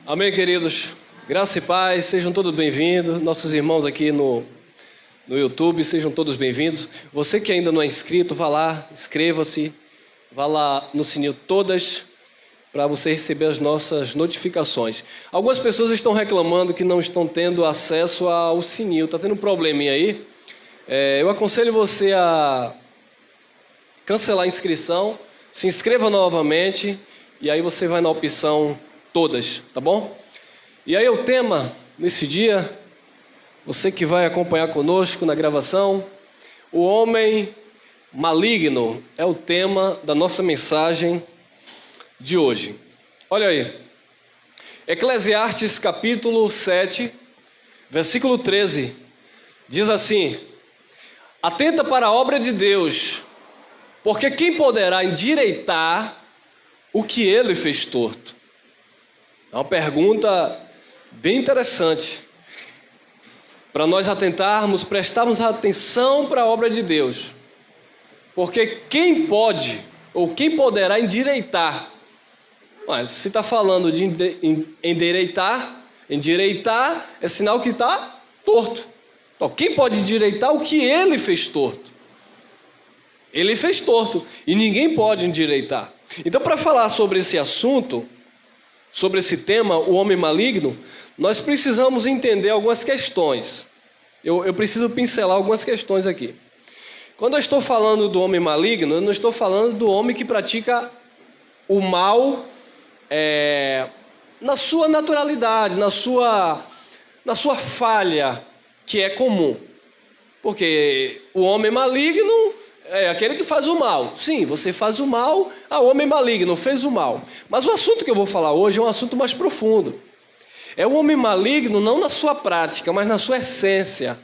Amém, queridos. Graça e paz, sejam todos bem-vindos. Nossos irmãos aqui no YouTube, sejam todos bem-vindos. Você que ainda não é inscrito, vá lá, inscreva-se, vá lá no sininho todas, para você receber as nossas notificações. Algumas pessoas estão reclamando que não estão tendo acesso ao sininho, está tendo um probleminha aí. Eu aconselho você a cancelar a inscrição, se inscreva novamente, e aí você vai na opção todas, tá bom? E aí o tema nesse dia, você que vai acompanhar conosco na gravação, o homem maligno é o tema da nossa mensagem de hoje. Olha aí, Eclesiastes capítulo 7, versículo 13, diz assim: atenta para a obra de Deus, porque quem poderá endireitar o que ele fez torto? É uma pergunta bem interessante para nós atentarmos, prestarmos atenção para a obra de Deus. Porque quem pode ou quem poderá endireitar? Mas se está falando de endireitar é sinal que está torto. Então, quem pode endireitar o que ele fez torto? Ele fez torto e ninguém pode endireitar. Então, para falar sobre esse assunto, sobre esse tema, o homem maligno, nós precisamos entender algumas questões. Eu preciso pincelar algumas questões aqui. Quando eu estou falando do homem maligno, eu não estou falando do homem que pratica o mal na sua naturalidade, na sua falha, que é comum. Porque o homem maligno é aquele que faz o mal. Sim, você faz o mal, o homem maligno fez o mal. Mas o assunto que eu vou falar hoje é um assunto mais profundo. É o homem maligno não na sua prática, mas na sua essência.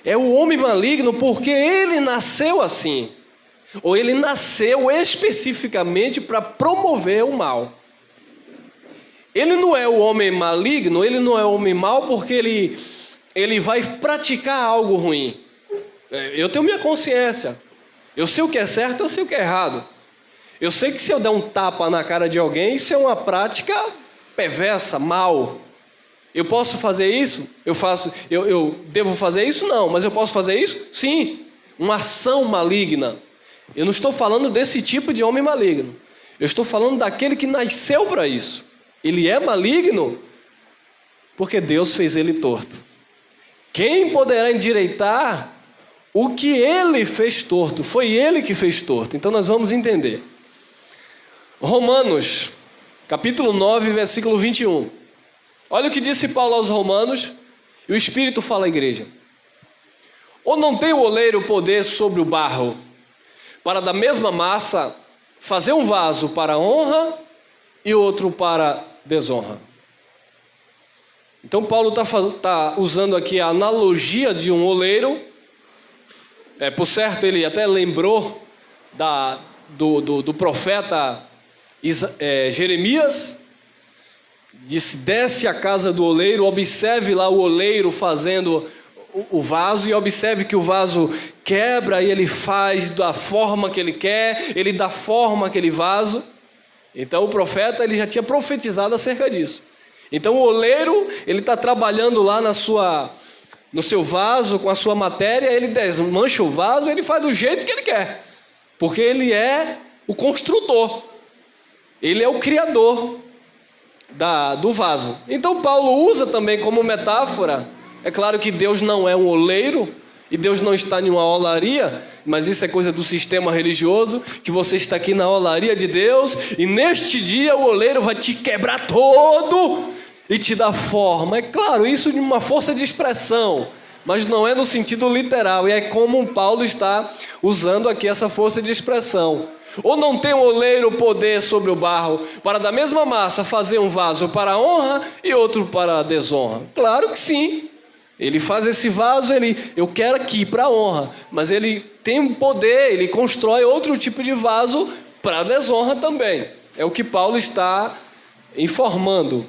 É o homem maligno porque ele nasceu assim. Ou ele nasceu especificamente para promover o mal. Ele não é o homem maligno, ele não é o homem mau porque ele vai praticar algo ruim. Eu tenho minha consciência. Eu sei o que é certo, eu sei o que é errado. Eu sei que se eu der um tapa na cara de alguém, isso é uma prática perversa, mal. Eu posso fazer isso? Eu devo fazer isso? Não. Mas eu posso fazer isso? Sim. Uma ação maligna. Eu não estou falando desse tipo de homem maligno. Eu estou falando daquele que nasceu para isso. Ele é maligno porque Deus fez ele torto. Quem poderá endireitar o que ele fez torto? Foi ele que fez torto. Então nós vamos entender. Romanos, capítulo 9, versículo 21. Olha o que disse Paulo aos Romanos, e o Espírito fala à igreja. Ou não tem o oleiro poder sobre o barro, para da mesma massa fazer um vaso para honra e outro para desonra? Então Paulo está usando aqui a analogia de um oleiro. Por certo, ele até lembrou do profeta Jeremias. Disse: desce à casa do oleiro, observe lá o oleiro fazendo o vaso, e observe que o vaso quebra e ele faz da forma que ele quer, ele dá forma àquele vaso. Então o profeta ele já tinha profetizado acerca disso. Então o oleiro ele está trabalhando lá no seu vaso, com a sua matéria, ele desmancha o vaso, ele faz do jeito que ele quer, porque ele é o construtor, ele é o criador do vaso. Então Paulo usa também como metáfora. É claro que Deus não é um oleiro, e Deus não está em uma olaria, mas isso é coisa do sistema religioso, que você está aqui na olaria de Deus, e neste dia o oleiro vai te quebrar todo e te dar forma. É claro, isso de uma força de expressão, mas não é no sentido literal, e é como Paulo está usando aqui essa força de expressão. Ou não tem o oleiro poder sobre o barro, para da mesma massa fazer um vaso para a honra e outro para a desonra? Claro que sim. Ele faz esse vaso, eu quero aqui para a honra, mas ele tem um poder, ele constrói outro tipo de vaso para a desonra também. É o que Paulo está informando.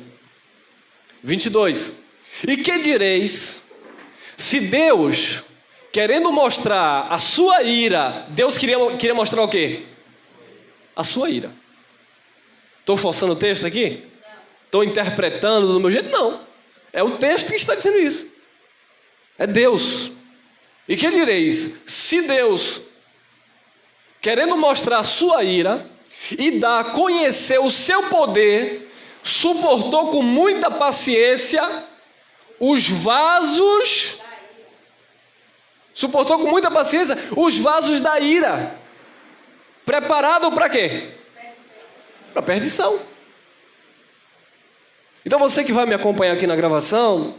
22. E que direis, se Deus, querendo mostrar a sua ira, Deus queria mostrar o quê? A sua ira. Estou forçando o texto aqui? estou interpretando do meu jeito. Não. É o texto que está dizendo isso. É Deus. E que direis? Se Deus, querendo mostrar a sua ira e dar a conhecer o seu poder, suportou com muita paciência os vasos, da ira, preparado para quê? Para perdição. Então você que vai me acompanhar aqui na gravação,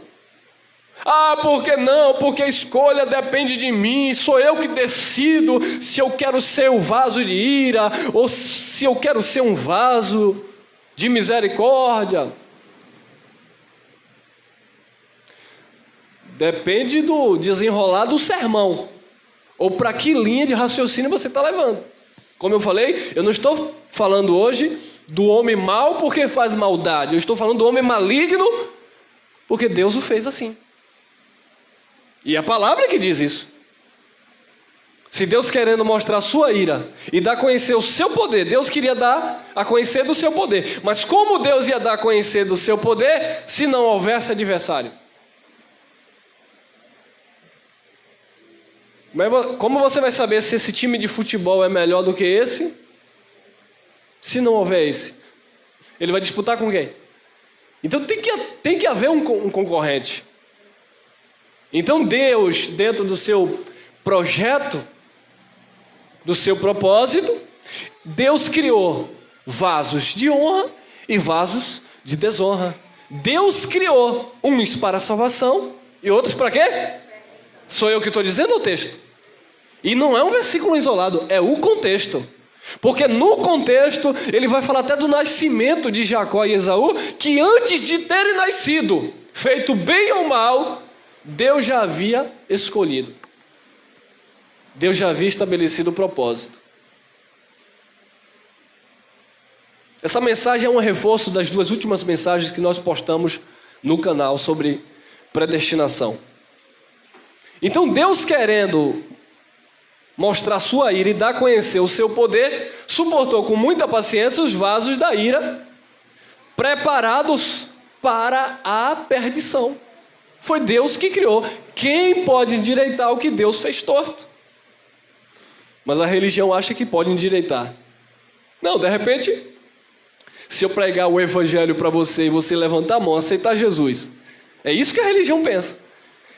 por que não? Porque a escolha depende de mim, sou eu que decido se eu quero ser um vaso de ira ou se eu quero ser um vaso de misericórdia. Depende do desenrolar do sermão, ou para que linha de raciocínio você está levando. Como eu falei, eu não estou falando hoje do homem mau porque faz maldade, eu estou falando do homem maligno porque Deus o fez assim. E a palavra que diz isso. Se Deus querendo mostrar a sua ira e dar a conhecer o seu poder, Deus queria dar a conhecer do seu poder. Mas como Deus ia dar a conhecer do seu poder se não houvesse adversário? Como você vai saber se esse time de futebol é melhor do que esse? Se não houver esse, ele vai disputar com quem? Então tem que haver um concorrente. Então Deus, dentro do seu projeto, do seu propósito, Deus criou vasos de honra e vasos de desonra. Deus criou uns para salvação e outros para quê? Sou eu que estou dizendo o texto. E não é um versículo isolado, é o contexto. Porque no contexto, ele vai falar até do nascimento de Jacó e Esaú, que antes de terem nascido, feito bem ou mal, Deus já havia escolhido. Deus já havia estabelecido o propósito. Essa mensagem é um reforço das duas últimas mensagens que nós postamos no canal sobre predestinação. Então Deus, querendo mostrar sua ira e dar a conhecer o seu poder, suportou com muita paciência os vasos da ira, preparados para a perdição. Foi Deus que criou. Quem pode endireitar o que Deus fez torto? Mas a religião acha que pode endireitar. Não, de repente, se eu pregar o evangelho para você e você levantar a mão, aceitar Jesus, é isso que a religião pensa.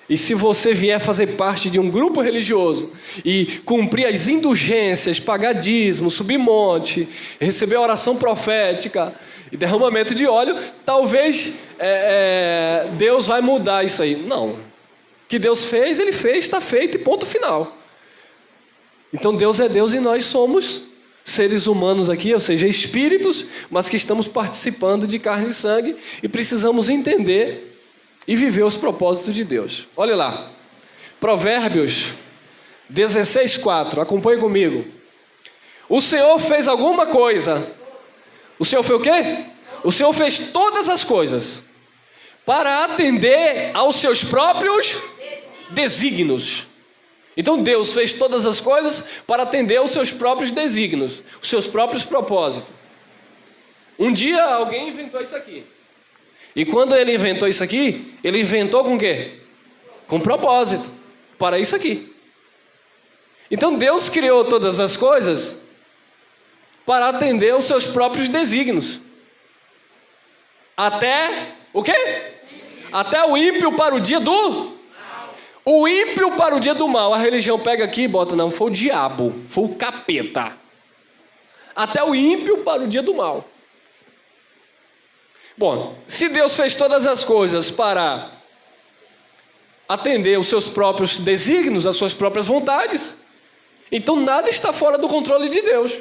E se você vier fazer parte de um grupo religioso e cumprir as indulgências, pagar dízimo, subir monte, receber a oração profética e derramamento de óleo, talvez Deus vai mudar isso aí. Não. O que Deus fez, Ele fez, está feito e ponto final. Então Deus é Deus e nós somos seres humanos aqui, ou seja, espíritos, mas que estamos participando de carne e sangue e precisamos entender e viver os propósitos de Deus. Olha lá, Provérbios 16:4, acompanhe comigo. O Senhor fez alguma coisa. O Senhor fez o quê? O Senhor fez todas as coisas para atender aos seus próprios desígnios. Então Deus fez todas as coisas para atender aos seus próprios desígnios, os seus próprios propósitos. Um dia alguém inventou isso aqui. E quando ele inventou isso aqui, ele inventou com o quê? Com propósito, para isso aqui. Então Deus criou todas as coisas para atender aos seus próprios desígnios. Até o quê? Até o ímpio para o dia do... O ímpio para o dia do mal. A religião pega aqui e bota, não, foi o diabo, foi o capeta. Até o ímpio para o dia do mal. Bom, se Deus fez todas as coisas para atender os seus próprios desígnios, as suas próprias vontades, então nada está fora do controle de Deus.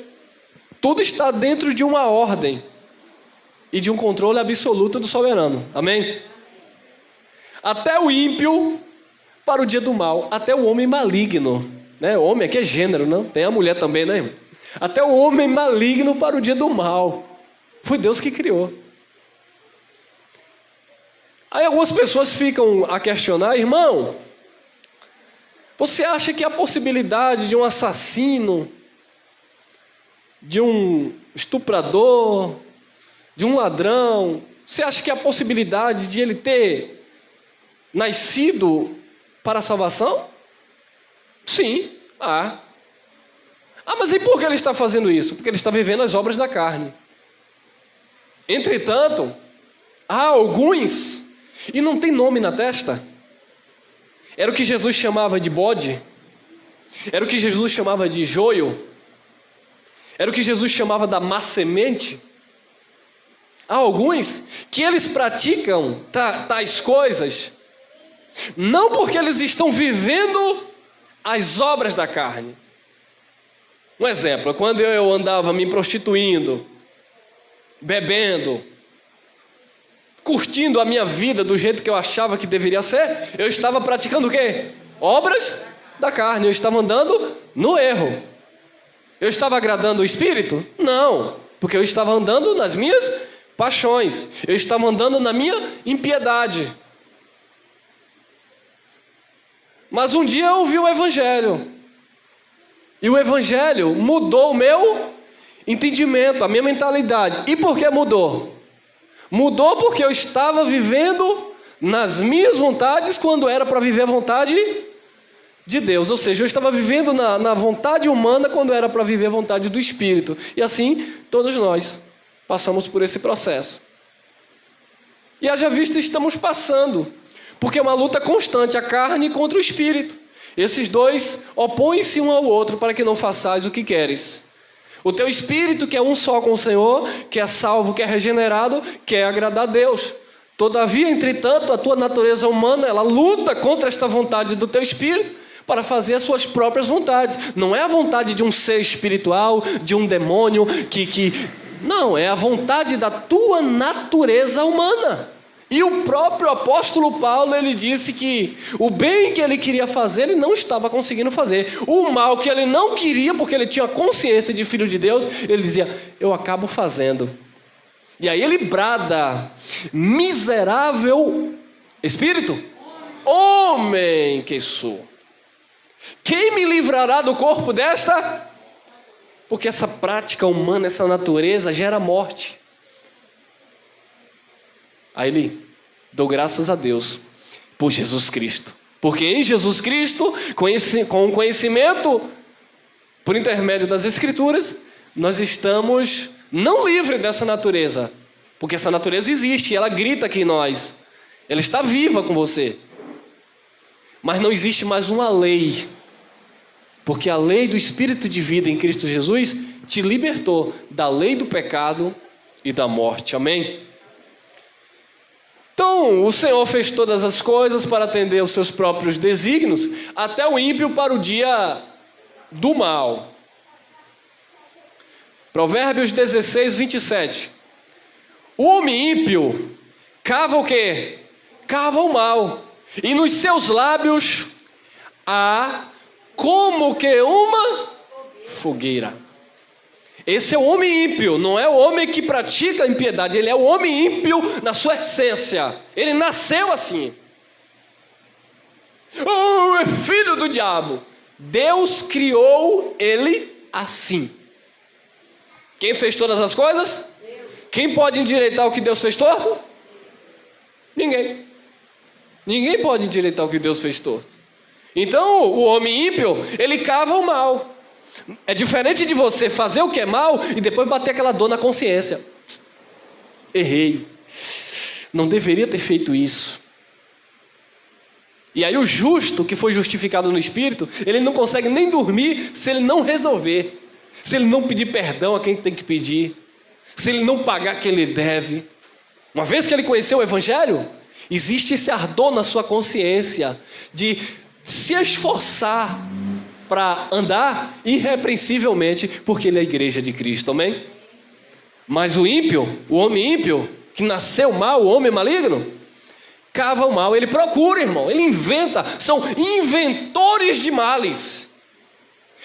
Tudo está dentro de uma ordem e de um controle absoluto do soberano. Amém? Até o ímpio para o dia do mal, até o homem maligno, né? O homem aqui é gênero, não? Tem a mulher também, né? Até o homem maligno para o dia do mal. Foi Deus que criou. Aí algumas pessoas ficam a questionar, irmão, você acha que a possibilidade de um assassino, de um estuprador, de um ladrão, Você acha que há possibilidade de ele ter nascido para a salvação? Sim, há. Mas e por que ele está fazendo isso? Porque ele está vivendo as obras da carne. Entretanto, há alguns, e não tem nome na testa, era o que Jesus chamava de bode, era o que Jesus chamava de joio, era o que Jesus chamava da má semente. Há alguns que eles praticam tais coisas, não porque eles estão vivendo as obras da carne. Um exemplo, quando eu andava me prostituindo, bebendo, curtindo a minha vida do jeito que eu achava que deveria ser, eu estava praticando o quê? Obras da carne, eu estava andando no erro. Eu estava agradando o Espírito? Não, porque eu estava andando nas minhas paixões, eu estava andando na minha impiedade. Mas um dia eu ouvi o Evangelho, e o Evangelho mudou o meu entendimento, a minha mentalidade. E por que mudou? Mudou porque eu estava vivendo nas minhas vontades quando era para viver a vontade de Deus. Ou seja, eu estava vivendo na vontade humana quando era para viver a vontade do Espírito. E assim, todos nós passamos por esse processo. E haja vista estamos passando, porque é uma luta constante, a carne contra o Espírito. Esses dois opõem-se um ao outro para que não façais o que queres. O teu espírito, que é um só com o Senhor, que é salvo, que é regenerado, quer agradar a Deus. Todavia, entretanto, a tua natureza humana, ela luta contra esta vontade do teu espírito para fazer as suas próprias vontades. Não é a vontade de um ser espiritual, de um demônio Não, é a vontade da tua natureza humana. E o próprio apóstolo Paulo, ele disse que o bem que ele queria fazer, ele não estava conseguindo fazer. O mal que ele não queria, porque ele tinha consciência de filho de Deus, ele dizia, eu acabo fazendo. E aí ele brada, miserável espírito, homem que sou, quem me livrará do corpo desta? Porque essa prática humana, essa natureza gera morte. Aí ele deu graças a Deus por Jesus Cristo. Porque em Jesus Cristo, com o conhecimento, por intermédio das Escrituras, nós estamos não livres dessa natureza. Porque essa natureza existe, ela grita aqui em nós. Ela está viva com você. Mas não existe mais uma lei. Porque a lei do Espírito de vida em Cristo Jesus te libertou da lei do pecado e da morte. Amém? Então, o Senhor fez todas as coisas para atender os seus próprios desígnios, até o ímpio para o dia do mal. Provérbios 16, 27. O homem ímpio cava o quê? Cava o mal, e nos seus lábios há como que uma fogueira. Esse é o homem ímpio, não é o homem que pratica a impiedade, ele é o homem ímpio na sua essência. Ele nasceu assim. É filho do diabo. Deus criou ele assim. Quem fez todas as coisas? Quem pode endireitar o que Deus fez torto? Ninguém. Ninguém pode endireitar o que Deus fez torto. Então, o homem ímpio, ele cava o mal. É diferente de você fazer o que é mal e depois bater aquela dor na consciência. Errei. Não deveria ter feito isso. E aí o justo, que foi justificado no Espírito, ele não consegue nem dormir se ele não resolver. Se ele não pedir perdão a quem tem que pedir. Se ele não pagar quem ele deve. Uma vez que ele conheceu o Evangelho, existe esse ardor na sua consciência de se esforçar para andar irrepreensivelmente, porque ele é a igreja de Cristo, amém? Mas o ímpio, o homem ímpio, que nasceu mal, o homem maligno, cava o mal, ele procura, irmão, ele inventa, são inventores de males,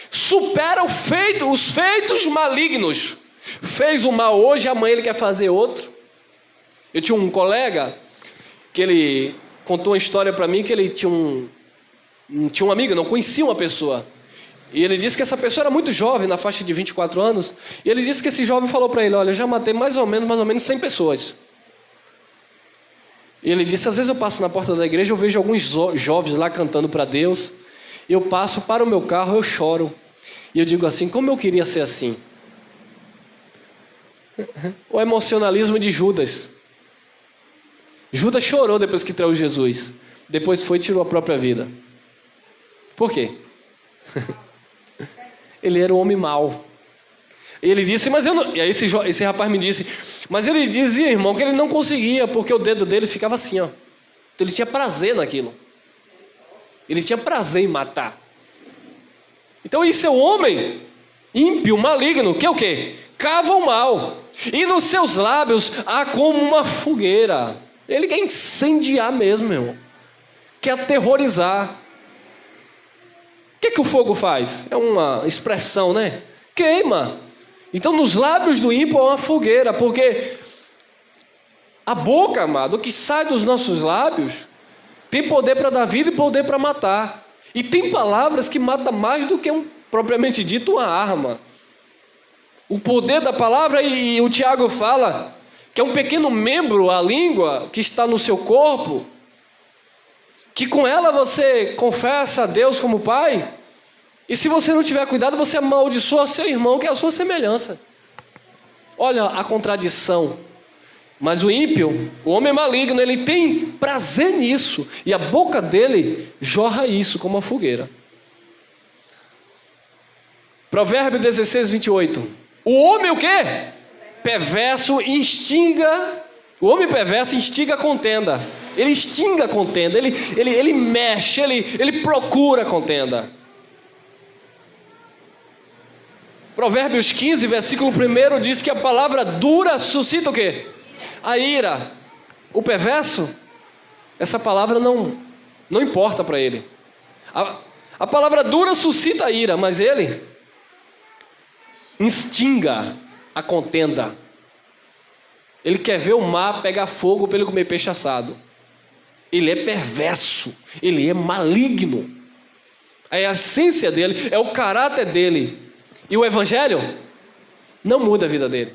supera os feitos malignos, fez o mal hoje, amanhã ele quer fazer outro. Eu tinha um colega, que ele contou uma história para mim, que ele tinha um amigo, não conhecia uma pessoa, e ele disse que essa pessoa era muito jovem, na faixa de 24 anos, e ele disse que esse jovem falou para ele, olha, eu já matei mais ou menos 100 pessoas. E ele disse, às vezes eu passo na porta da igreja, eu vejo alguns jovens lá cantando para Deus. Eu passo para o meu carro, eu choro. E eu digo assim, como eu queria ser assim? O emocionalismo de Judas. Judas chorou depois que traiu Jesus. Depois foi e tirou a própria vida. Por quê? Ele era um homem mau. E ele disse, mas eu não... E aí esse rapaz me disse, mas ele dizia, irmão, que ele não conseguia, porque o dedo dele ficava assim, ó. Então ele tinha prazer naquilo. Ele tinha prazer em matar. Então isso é um homem ímpio, maligno, que é o quê? Cava o mal. E nos seus lábios há como uma fogueira. Ele quer incendiar mesmo, meu irmão. Quer aterrorizar. O que o fogo faz? É uma expressão, né? Queima. Então nos lábios do ímpio há uma fogueira, porque a boca, amado, o que sai dos nossos lábios, tem poder para dar vida e poder para matar. E tem palavras que matam mais do que propriamente dito uma arma. O poder da palavra, e o Tiago fala que é um pequeno membro, a língua, que está no seu corpo, que com ela você confessa a Deus como Pai, e se você não tiver cuidado, você amaldiçoa seu irmão, que é a sua semelhança. Olha a contradição. Mas o ímpio, o homem maligno, ele tem prazer nisso, e a boca dele jorra isso como uma fogueira. Provérbio 16, 28. O homem o quê? Perverso instiga. O homem perverso instiga a contenda. Ele instiga a contenda, ele mexe, ele procura a contenda. Provérbios 15, versículo 1 diz que a palavra dura suscita o quê? A ira. O perverso, essa palavra não importa para ele. A palavra dura suscita a ira, mas ele instiga a contenda. Ele quer ver o mar pegar fogo para ele comer peixe assado. Ele é perverso, ele é maligno. A essência dele, é o caráter dele. E o evangelho não muda a vida dele.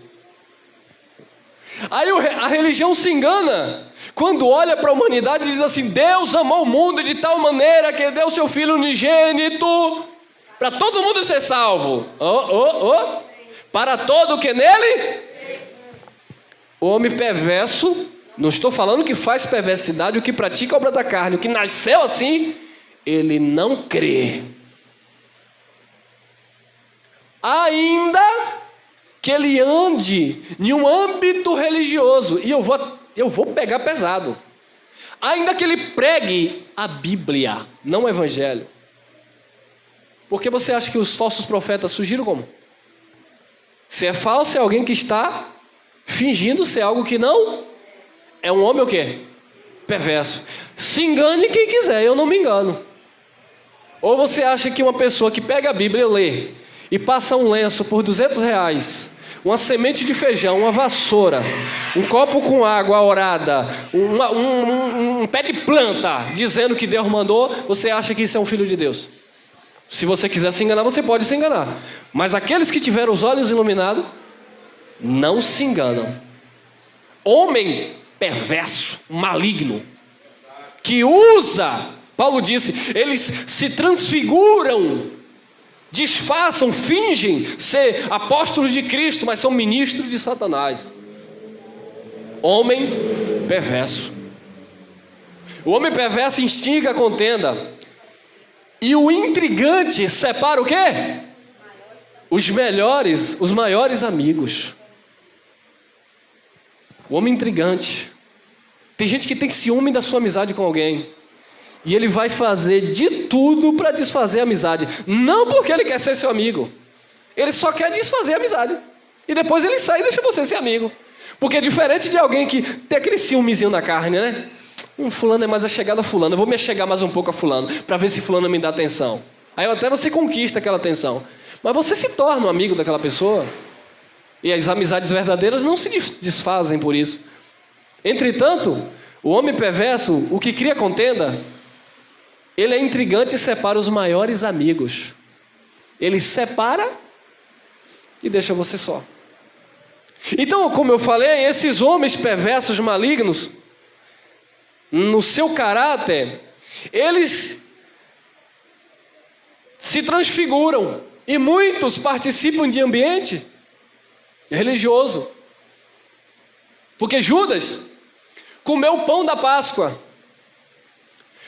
Aí a religião se engana quando olha para a humanidade e diz assim: Deus amou o mundo de tal maneira que deu seu Filho unigênito para todo mundo ser salvo. Para todo que nele? O homem perverso, não estou falando que faz perversidade, o que pratica a obra da carne, o que nasceu assim, ele não crê. Ainda que ele ande em um âmbito religioso, e eu vou pegar pesado, ainda que ele pregue a Bíblia, não o Evangelho. Porque você acha que os falsos profetas surgiram como? Se é falso, é alguém que está fingindo ser algo que não é. Um homem o quê? Perverso. Se engane quem quiser, eu não me engano. Ou você acha que uma pessoa que pega a Bíblia e lê e passa um lenço por R$200, uma semente de feijão, uma vassoura, um copo com água orada, um pé de planta, dizendo que Deus mandou, você acha que isso é um filho de Deus? Se você quiser se enganar, você pode se enganar. Mas aqueles que tiveram os olhos iluminados, não se enganam. Homem perverso, maligno, que usa, Paulo disse, eles se transfiguram, disfarçam, fingem ser apóstolos de Cristo, mas são ministros de Satanás. Homem perverso. O homem perverso instiga a contenda. E o intrigante separa o quê? Os maiores amigos. O homem intrigante. Tem gente que tem ciúme da sua amizade com alguém. E ele vai fazer de tudo para desfazer a amizade. Não porque ele quer ser seu amigo. Ele só quer desfazer a amizade. E depois ele sai e deixa você ser amigo. Porque é diferente de alguém que tem aquele ciúmezinho na carne, né? Fulano é mais achegado a fulano. Eu vou me achegar mais um pouco a fulano, para ver se fulano me dá atenção. Aí até você conquista aquela atenção. Mas você se torna um amigo daquela pessoa. E as amizades verdadeiras não se desfazem por isso. Entretanto, o homem perverso, o que cria contenda, ele é intrigante e separa os maiores amigos. Ele separa e deixa você só. Então, como eu falei, esses homens perversos, malignos, no seu caráter, eles se transfiguram. E muitos participam de ambiente religioso. Porque Judas comeu o pão da Páscoa.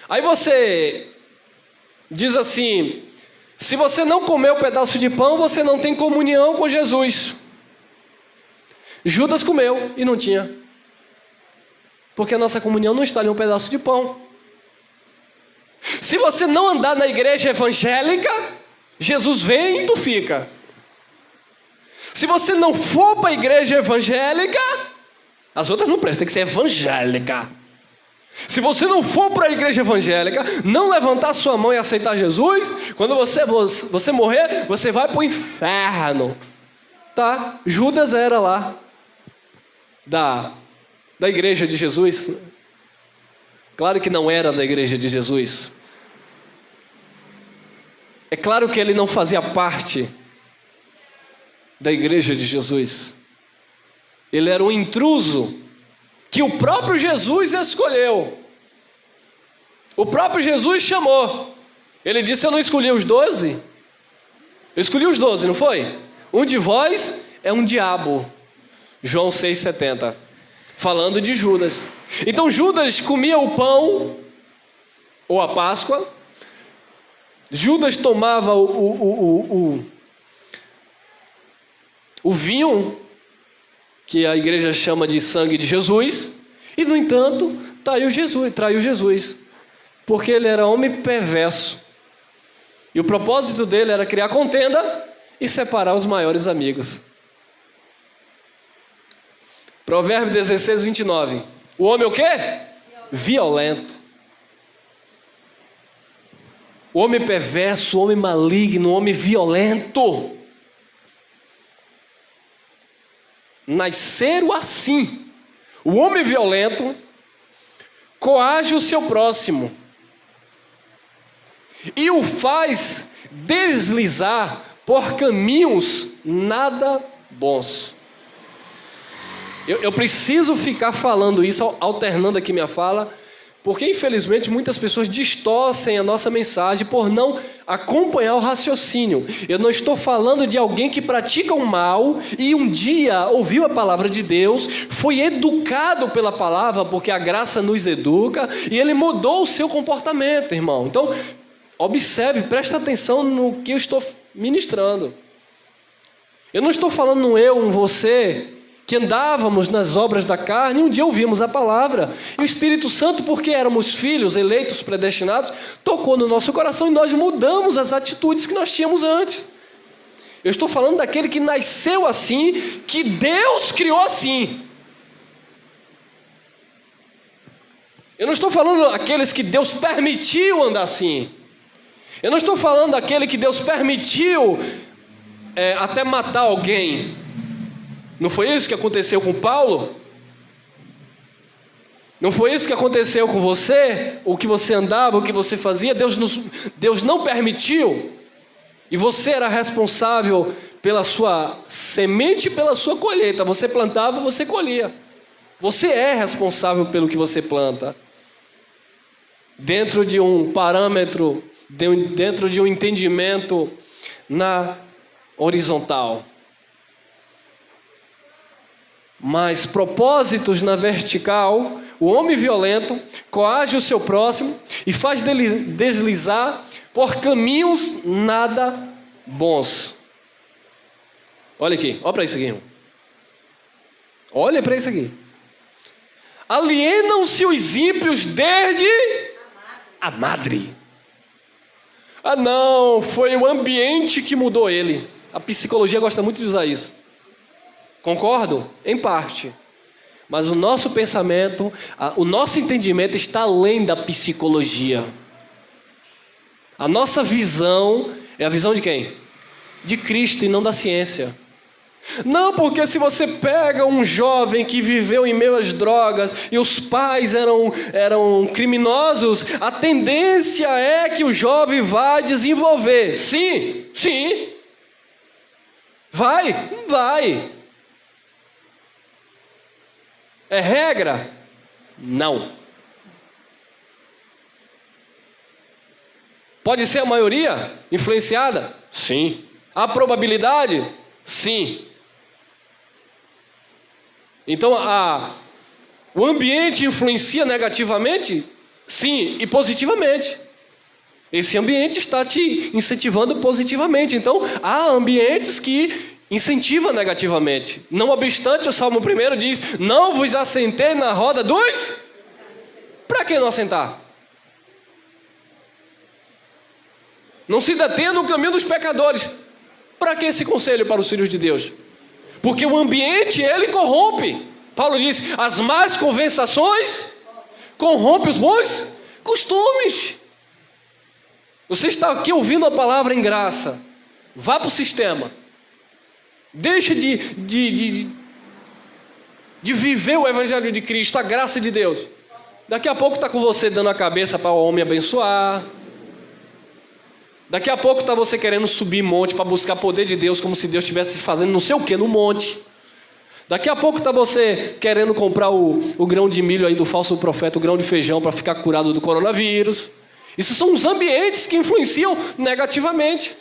Aí você diz assim: se você não comer o pedaço de pão, você não tem comunhão com Jesus. Judas comeu e não tinha. Porque a nossa comunhão não está em um pedaço de pão. Se você não andar na igreja evangélica, Jesus vem e tu fica. Se você não for para a igreja evangélica, as outras não prestam, tem que ser evangélica. Se você não for para a igreja evangélica, não levantar sua mão e aceitar Jesus, quando você morrer, você vai para o inferno. Tá? Judas era lá da igreja de Jesus. Claro que não era da igreja de Jesus. É claro que ele não fazia parte da igreja de Jesus. Ele era um intruso que o próprio Jesus escolheu. O próprio Jesus chamou. Ele disse: eu não escolhi os 12. Eu escolhi os 12, não foi? Um de vós é um diabo. João 6,70. Falando de Judas. Então Judas comia o pão, ou a Páscoa. Judas tomava o vinho, que a igreja chama de sangue de Jesus. E no entanto, traiu Jesus. Porque ele era homem perverso. E o propósito dele era criar contenda e separar os maiores amigos. Provérbio 16, 29. O homem o quê? Violento. O homem perverso, o homem maligno, o homem violento. Nasceram assim. O homem violento coage o seu próximo e o faz deslizar por caminhos nada bons. Eu preciso ficar falando isso, alternando aqui minha fala, porque infelizmente muitas pessoas distorcem a nossa mensagem por não acompanhar o raciocínio. Eu não estou falando de alguém que pratica o mal e um dia ouviu a palavra de Deus, foi educado pela palavra, porque a graça nos educa, e ele mudou o seu comportamento, irmão. Então, observe, presta atenção no que eu estou ministrando. Eu não estou falando no eu, um você, que andávamos nas obras da carne, e um dia ouvimos a palavra, e o Espírito Santo, porque éramos filhos, eleitos, predestinados, tocou no nosso coração e nós mudamos as atitudes que nós tínhamos antes. Eu estou falando daquele que nasceu assim, que Deus criou assim. Eu não estou falando daqueles que Deus permitiu andar assim. Eu não estou falando daquele que Deus permitiu até matar alguém. Não foi isso que aconteceu com Paulo? Não foi isso que aconteceu com você? O que você andava, o que você fazia? Deus não permitiu. E você era responsável pela sua semente e pela sua colheita. Você plantava, você colhia. Você é responsável pelo que você planta. Dentro de um parâmetro, dentro de um entendimento na horizontal. Mas propósitos na vertical, o homem violento coage o seu próximo e faz dele deslizar por caminhos nada bons. Olha aqui, olha para isso aqui, irmão. Olha para isso aqui. Alienam-se os ímpios desde a madre. Ah não, foi o ambiente que mudou ele. A psicologia gosta muito de usar isso. Concordo? Em parte. Mas o nosso pensamento, o nosso entendimento está além da psicologia. A nossa visão é a visão de quem? De Cristo e não da ciência. Não, porque se você pega um jovem que viveu em meio às drogas e os pais eram criminosos, a tendência é que o jovem vá desenvolver. Sim, sim. Vai. É regra? Não. Pode ser a maioria influenciada? Sim. A probabilidade? Sim. Então, o ambiente influencia negativamente? Sim, e positivamente. Esse ambiente está te incentivando positivamente. Então, há ambientes que incentivam negativamente. Não obstante, o Salmo 1 diz: não vos assentei na roda dos... Para que não assentar? Não se detenha no caminho dos pecadores. Para que esse conselho para os filhos de Deus? Porque o ambiente, ele corrompe. Paulo diz: as más conversações corrompem os bons costumes. Você está aqui ouvindo a palavra em graça. Vá para o sistema. Deixa de viver o Evangelho de Cristo, a graça de Deus. Daqui a pouco está com você dando a cabeça para o homem abençoar. Daqui a pouco está você querendo subir monte para buscar poder de Deus, como se Deus estivesse fazendo não sei o que no monte. Daqui a pouco está você querendo comprar o grão de milho aí do falso profeta, o grão de feijão para ficar curado do coronavírus. Isso são os ambientes que influenciam negativamente.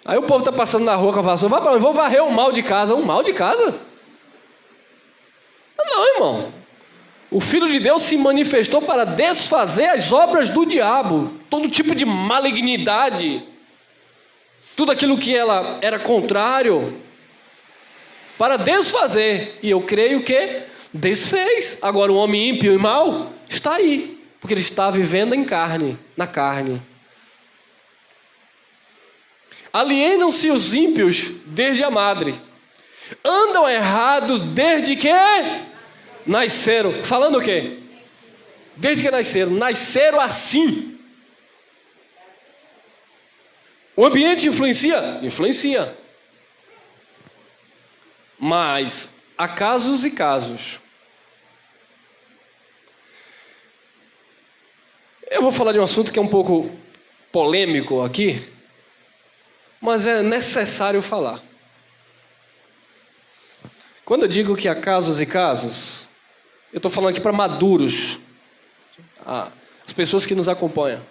Aí o povo está passando na rua com a vassoura: vai para onde? Vou varrer o mal de casa. Um mal de casa? Não, irmão. O Filho de Deus se manifestou para desfazer as obras do diabo, todo tipo de malignidade, tudo aquilo que ela era contrário, para desfazer. E eu creio que desfez. Agora o homem ímpio e mau está aí, porque ele está vivendo em carne, na carne. Alienam-se os ímpios desde a madre, andam errados desde que nasceram. Falando o quê? Desde que nasceram assim. O ambiente influencia? Influencia. Mas há casos e casos. Eu vou falar de um assunto que é um pouco polêmico aqui, mas é necessário falar. Quando eu digo que há casos e casos, eu estou falando aqui para maduros, as pessoas que nos acompanham.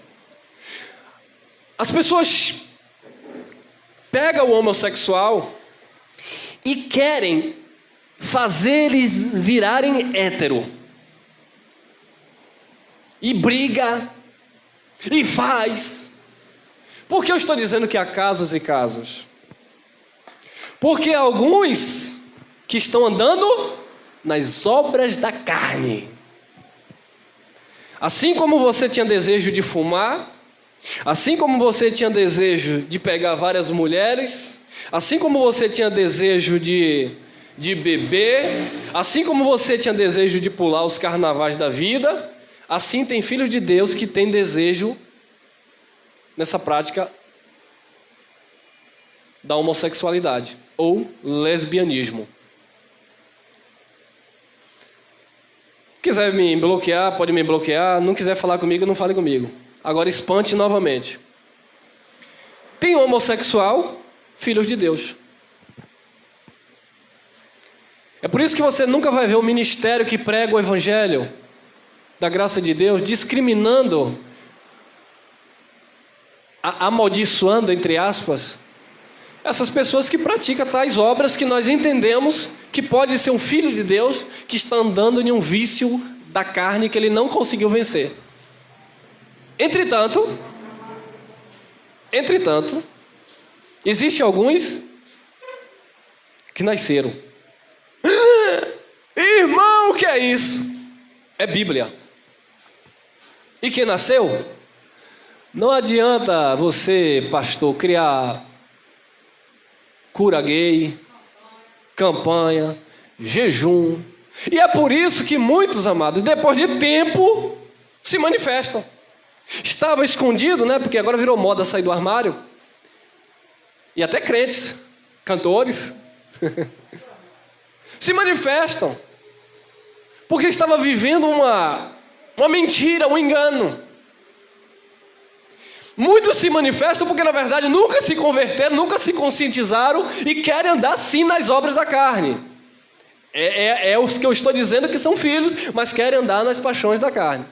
As pessoas pegam o homossexual e querem fazer eles virarem hétero. E briga, e faz. Por que eu estou dizendo que há casos e casos? Porque alguns que estão andando nas obras da carne. Assim como você tinha desejo de fumar, assim como você tinha desejo de pegar várias mulheres, assim como você tinha desejo de beber, assim como você tinha desejo de pular os carnavais da vida, assim tem filhos de Deus que têm desejo nessa prática da homossexualidade ou lesbianismo. Quiser me bloquear, pode me bloquear. Não quiser falar comigo, não fale comigo. Agora espante novamente. Tem homossexual, filhos de Deus. É por isso que você nunca vai ver um ministério que prega o Evangelho da graça de Deus discriminando, amaldiçoando, entre aspas, essas pessoas que praticam tais obras que nós entendemos que pode ser um filho de Deus que está andando em um vício da carne que ele não conseguiu vencer. Entretanto, existem alguns que nasceram. Irmão, o que é isso? É Bíblia. E quem nasceu? Não adianta você, pastor, criar cura gay, campanha, jejum. E é por isso que muitos, amados, depois de tempo, se manifestam. Estava escondido, né? Porque agora virou moda sair do armário. E até crentes, cantores, se manifestam. Porque estava vivendo uma mentira, um engano. Muitos se manifestam porque na verdade nunca se converteram, nunca se conscientizaram e querem andar sim nas obras da carne. É os que eu estou dizendo que são filhos, mas querem andar nas paixões da carne.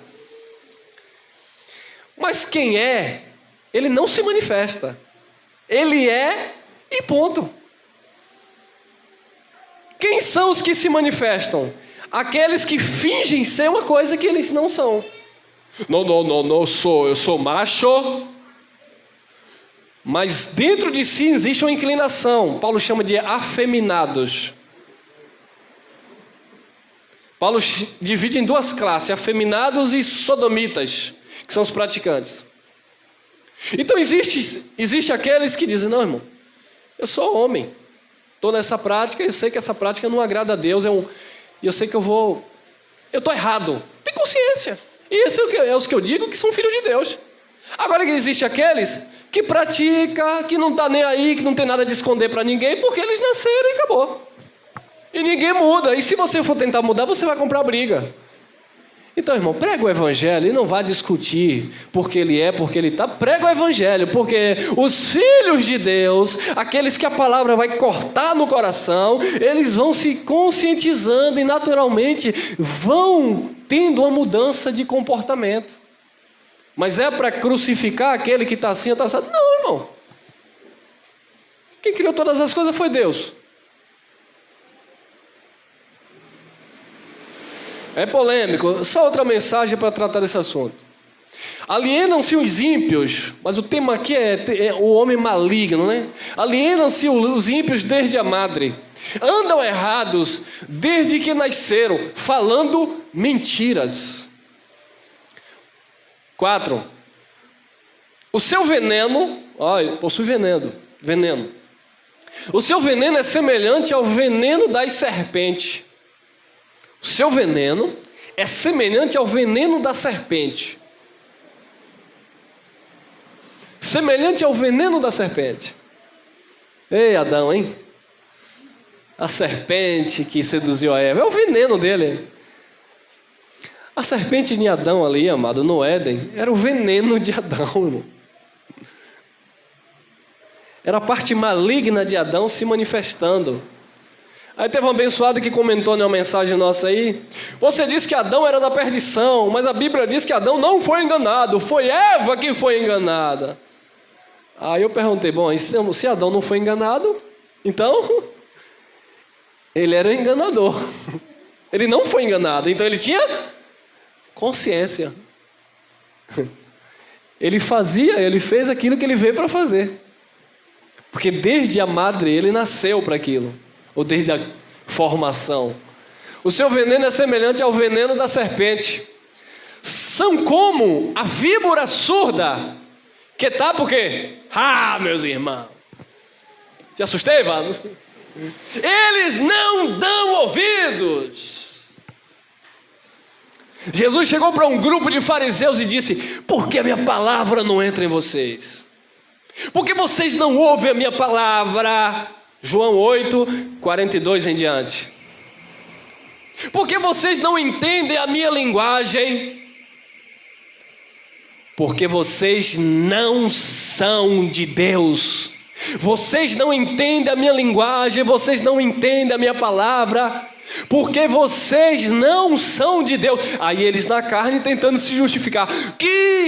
Mas quem é, ele não se manifesta. Ele é e ponto. Quem são os que se manifestam? Aqueles que fingem ser uma coisa que eles não são. Não, eu sou macho. Mas dentro de si existe uma inclinação. Paulo chama de afeminados. Paulo divide em duas classes, afeminados e sodomitas, que são os praticantes. Então existe aqueles que dizem, não, irmão, eu sou homem, estou nessa prática, eu sei que essa prática não agrada a Deus, e eu sei que eu estou errado. Tem consciência. E esses é os que eu digo que são filhos de Deus. Agora que existe aqueles que praticam, que não está nem aí, que não tem nada de esconder para ninguém, porque eles nasceram e acabou. E ninguém muda. E se você for tentar mudar, você vai comprar briga. Então, irmão, prega o evangelho e não vá discutir porque ele é, porque ele está. Prega o evangelho, porque os filhos de Deus, aqueles que a palavra vai cortar no coração, eles vão se conscientizando e naturalmente vão tendo uma mudança de comportamento. Mas é para crucificar aquele que está assim, está assim? Não, irmão. Quem criou todas as coisas foi Deus. É polêmico. Só outra mensagem para tratar desse assunto. Alienam-se os ímpios, mas o tema aqui é o homem maligno, né? Alienam-se os ímpios desde a madre. Andam errados desde que nasceram, falando mentiras. 4. O seu veneno, possui veneno. O seu veneno é semelhante ao veneno das serpentes. O seu veneno é semelhante ao veneno da serpente. Semelhante ao veneno da serpente. Ei, Adão, hein? A serpente que seduziu a Eva, é o veneno dele. A serpente de Adão ali, amado, no Éden, era o veneno de Adão, irmão. Era a parte maligna de Adão se manifestando. Aí teve um abençoado que comentou numa mensagem nossa aí. Você disse que Adão era da perdição, mas a Bíblia diz que Adão não foi enganado. Foi Eva que foi enganada. Aí eu perguntei, bom, se Adão não foi enganado, então ele era enganador. Ele não foi enganado, então ele tinha consciência. Ele fez aquilo que ele veio para fazer. Porque desde a madre ele nasceu para aquilo. Ou desde a formação. O seu veneno é semelhante ao veneno da serpente. São como a víbora surda. Que tá por quê? Meus irmãos. Te assustei, Vaso? Eles não dão ouvidos. Jesus chegou para um grupo de fariseus e disse: por que a minha palavra não entra em vocês? Porque vocês não ouvem a minha palavra. João 8, 42 em diante. Porque vocês não entendem a minha linguagem. Porque vocês não são de Deus. Vocês não entendem a minha linguagem. Vocês não entendem a minha palavra. Porque vocês não são de Deus. Aí eles na carne tentando se justificar.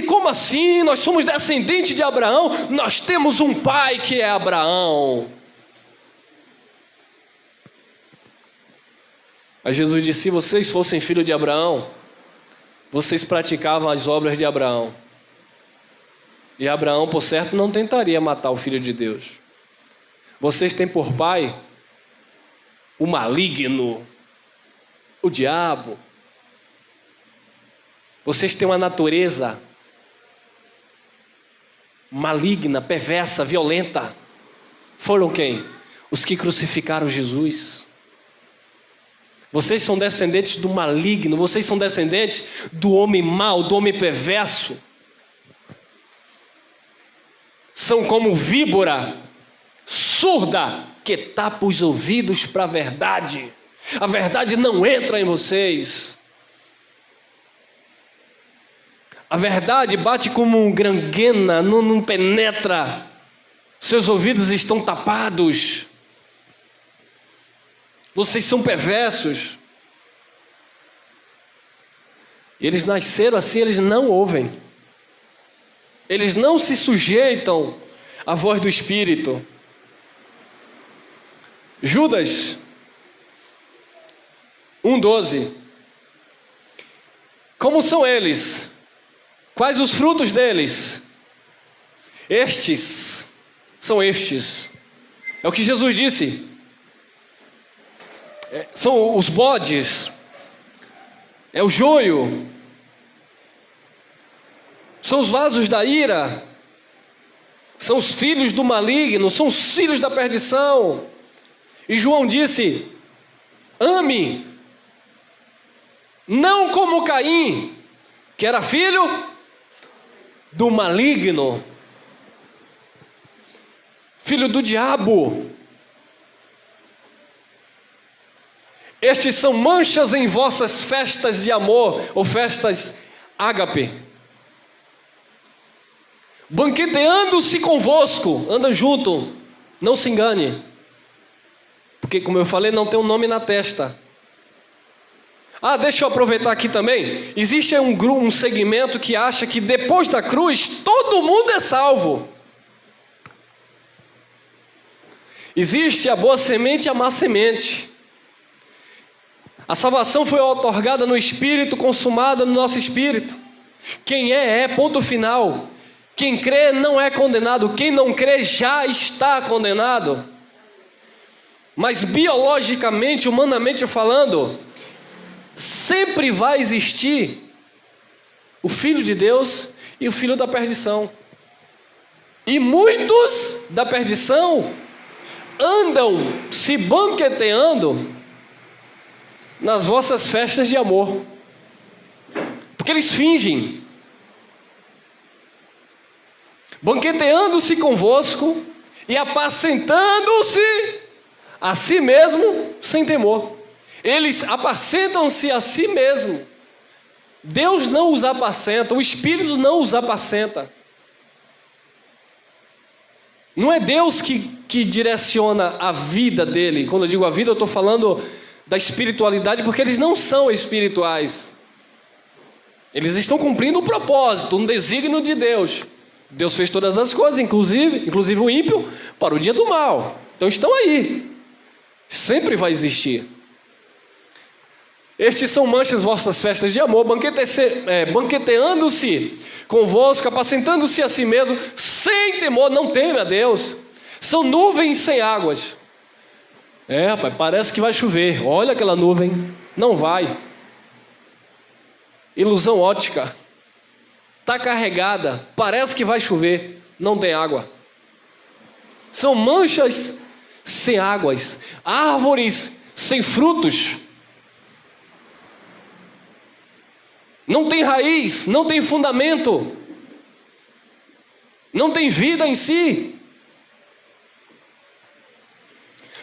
Como assim? Nós somos descendentes de Abraão. Nós temos um pai que é Abraão. Aí Jesus disse: se vocês fossem filhos de Abraão, vocês praticavam as obras de Abraão. E Abraão, por certo, não tentaria matar o filho de Deus. Vocês têm por pai o maligno, o diabo. Vocês têm uma natureza maligna, perversa, violenta. Foram quem? Os que crucificaram Jesus. Vocês são descendentes do maligno. Vocês são descendentes do homem mau, do homem perverso. São como víbora surda que tapa os ouvidos para a verdade. A verdade não entra em vocês. A verdade bate como granguena, não penetra. Seus ouvidos estão tapados. Vocês são perversos. Eles nasceram assim, eles não ouvem. Eles não se sujeitam à voz do Espírito. Judas 1,12. Como são eles? Quais os frutos deles? Estes são estes. É o que Jesus disse. São os bodes. É o joio. São os vasos da ira. São os filhos do maligno. São os filhos da perdição. E João disse: ame, não como Caim, que era filho do maligno, filho do diabo. Estes são manchas em vossas festas de amor, ou festas ágape, banqueteando-se convosco. Anda junto, não se engane, porque, como eu falei, não tem um nome na testa. Deixa eu aproveitar aqui também. Existe um segmento que acha que depois da cruz todo mundo é salvo. Existe a boa semente e a má semente. A salvação foi outorgada no Espírito, consumada no nosso Espírito. Quem é, ponto final. Quem crê não é condenado. Quem não crê já está condenado. Mas biologicamente, humanamente falando, sempre vai existir o Filho de Deus e o filho da perdição. E muitos da perdição andam se banqueteando nas vossas festas de amor, porque eles fingem, banqueteando-se convosco e apacentando-se a si mesmo sem temor. Eles apacentam-se a si mesmo. Deus não os apacenta, o Espírito não os apacenta. Não é Deus que direciona a vida dele. Quando eu digo a vida, eu estou falando da espiritualidade, porque eles não são espirituais. Eles estão cumprindo um propósito, um desígnio de Deus. Deus fez todas as coisas, inclusive o ímpio, para o dia do mal. Então estão aí. Sempre vai existir. Estes são manchas vossas festas de amor, banqueteando-se convosco, apacentando-se a si mesmo, sem temor, não teme a Deus. São nuvens sem águas. Rapaz, parece que vai chover. Olha aquela nuvem, não vai. Ilusão ótica. Está carregada, parece que vai chover, não tem água. São manchas sem águas, árvores sem frutos. Não tem raiz, não tem fundamento, não tem vida em si.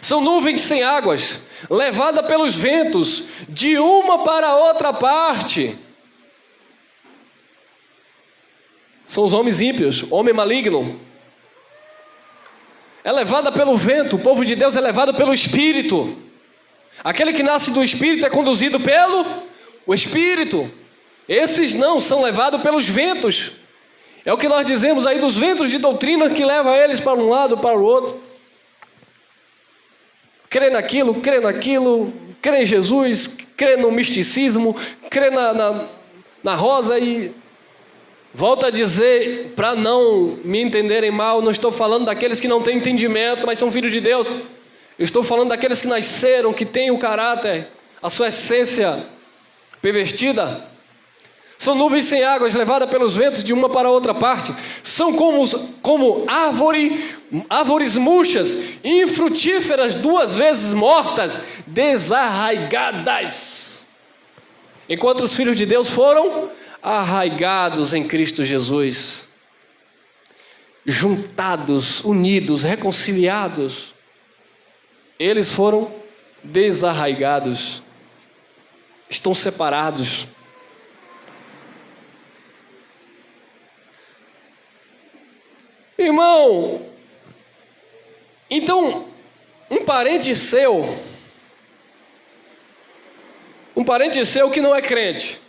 São nuvens sem águas, levada pelos ventos de uma para outra parte. São os homens ímpios, homem maligno. É levada pelo vento. O povo de Deus é levado pelo Espírito. Aquele que nasce do Espírito é conduzido pelo o Espírito. Esses não, são levados pelos ventos. É o que nós dizemos aí dos ventos de doutrina que levam eles para um lado, para o outro. Crê naquilo, crê em Jesus, crê no misticismo, crê na rosa e... Volto a dizer, para não me entenderem mal, não estou falando daqueles que não têm entendimento, mas são filhos de Deus. Eu estou falando daqueles que nasceram, que têm o caráter, a sua essência pervertida. São nuvens sem águas, levadas pelos ventos de uma para outra parte. São como árvores murchas, infrutíferas, 2 vezes mortas, desarraigadas. Enquanto os filhos de Deus foram arraigados em Cristo Jesus, juntados, unidos, reconciliados, eles foram desarraigados, estão separados. Irmão, então, um parente seu que não é crente,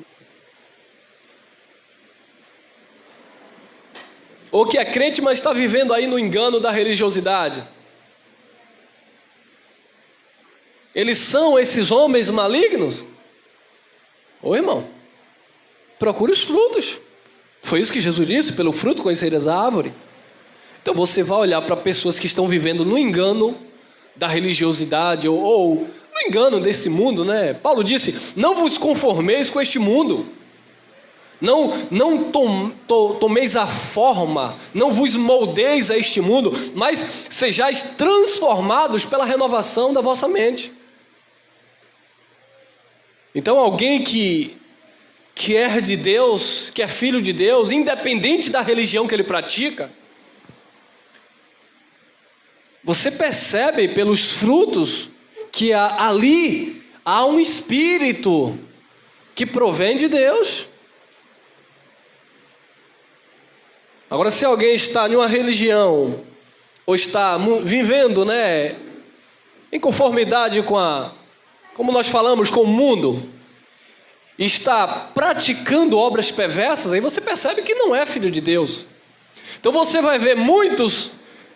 ou que é crente, mas está vivendo aí no engano da religiosidade. Eles são esses homens malignos? Ô irmão, procure os frutos. Foi isso que Jesus disse: pelo fruto conhecereis a árvore. Então você vai olhar para pessoas que estão vivendo no engano da religiosidade ou no engano desse mundo, né? Paulo disse: não vos conformeis com este mundo, não tomeis a forma, não vos moldeis a este mundo, mas sejais transformados pela renovação da vossa mente. Então alguém que é de Deus, que é filho de Deus, independente da religião que ele pratica, você percebe pelos frutos que ali há um espírito que provém de Deus. Agora, se alguém está em uma religião, ou está vivendo, né, em conformidade como nós falamos, com o mundo, e está praticando obras perversas, aí você percebe que não é filho de Deus. Então você vai ver muitos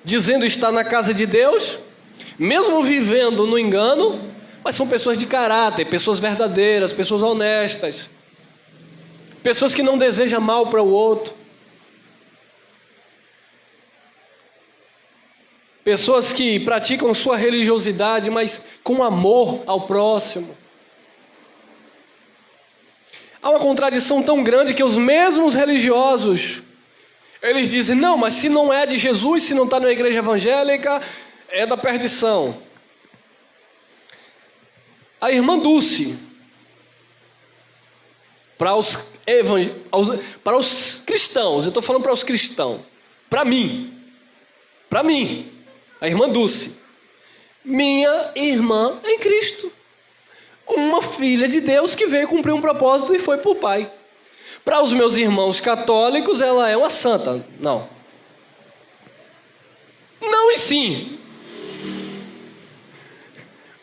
dizendo estar na casa de Deus, mesmo vivendo no engano, mas são pessoas de caráter, pessoas verdadeiras, pessoas honestas, pessoas que não desejam mal para o outro, pessoas que praticam sua religiosidade, mas com amor ao próximo. Há uma contradição tão grande que os mesmos religiosos, eles dizem: não, mas se não é de Jesus, se não está na igreja evangélica, é da perdição. A irmã Dulce, para os cristãos, eu estou falando para os cristãos, para mim, a irmã Dulce, minha irmã em Cristo, uma filha de Deus que veio cumprir um propósito e foi para o Pai. Para os meus irmãos católicos, ela é uma santa. Não e sim,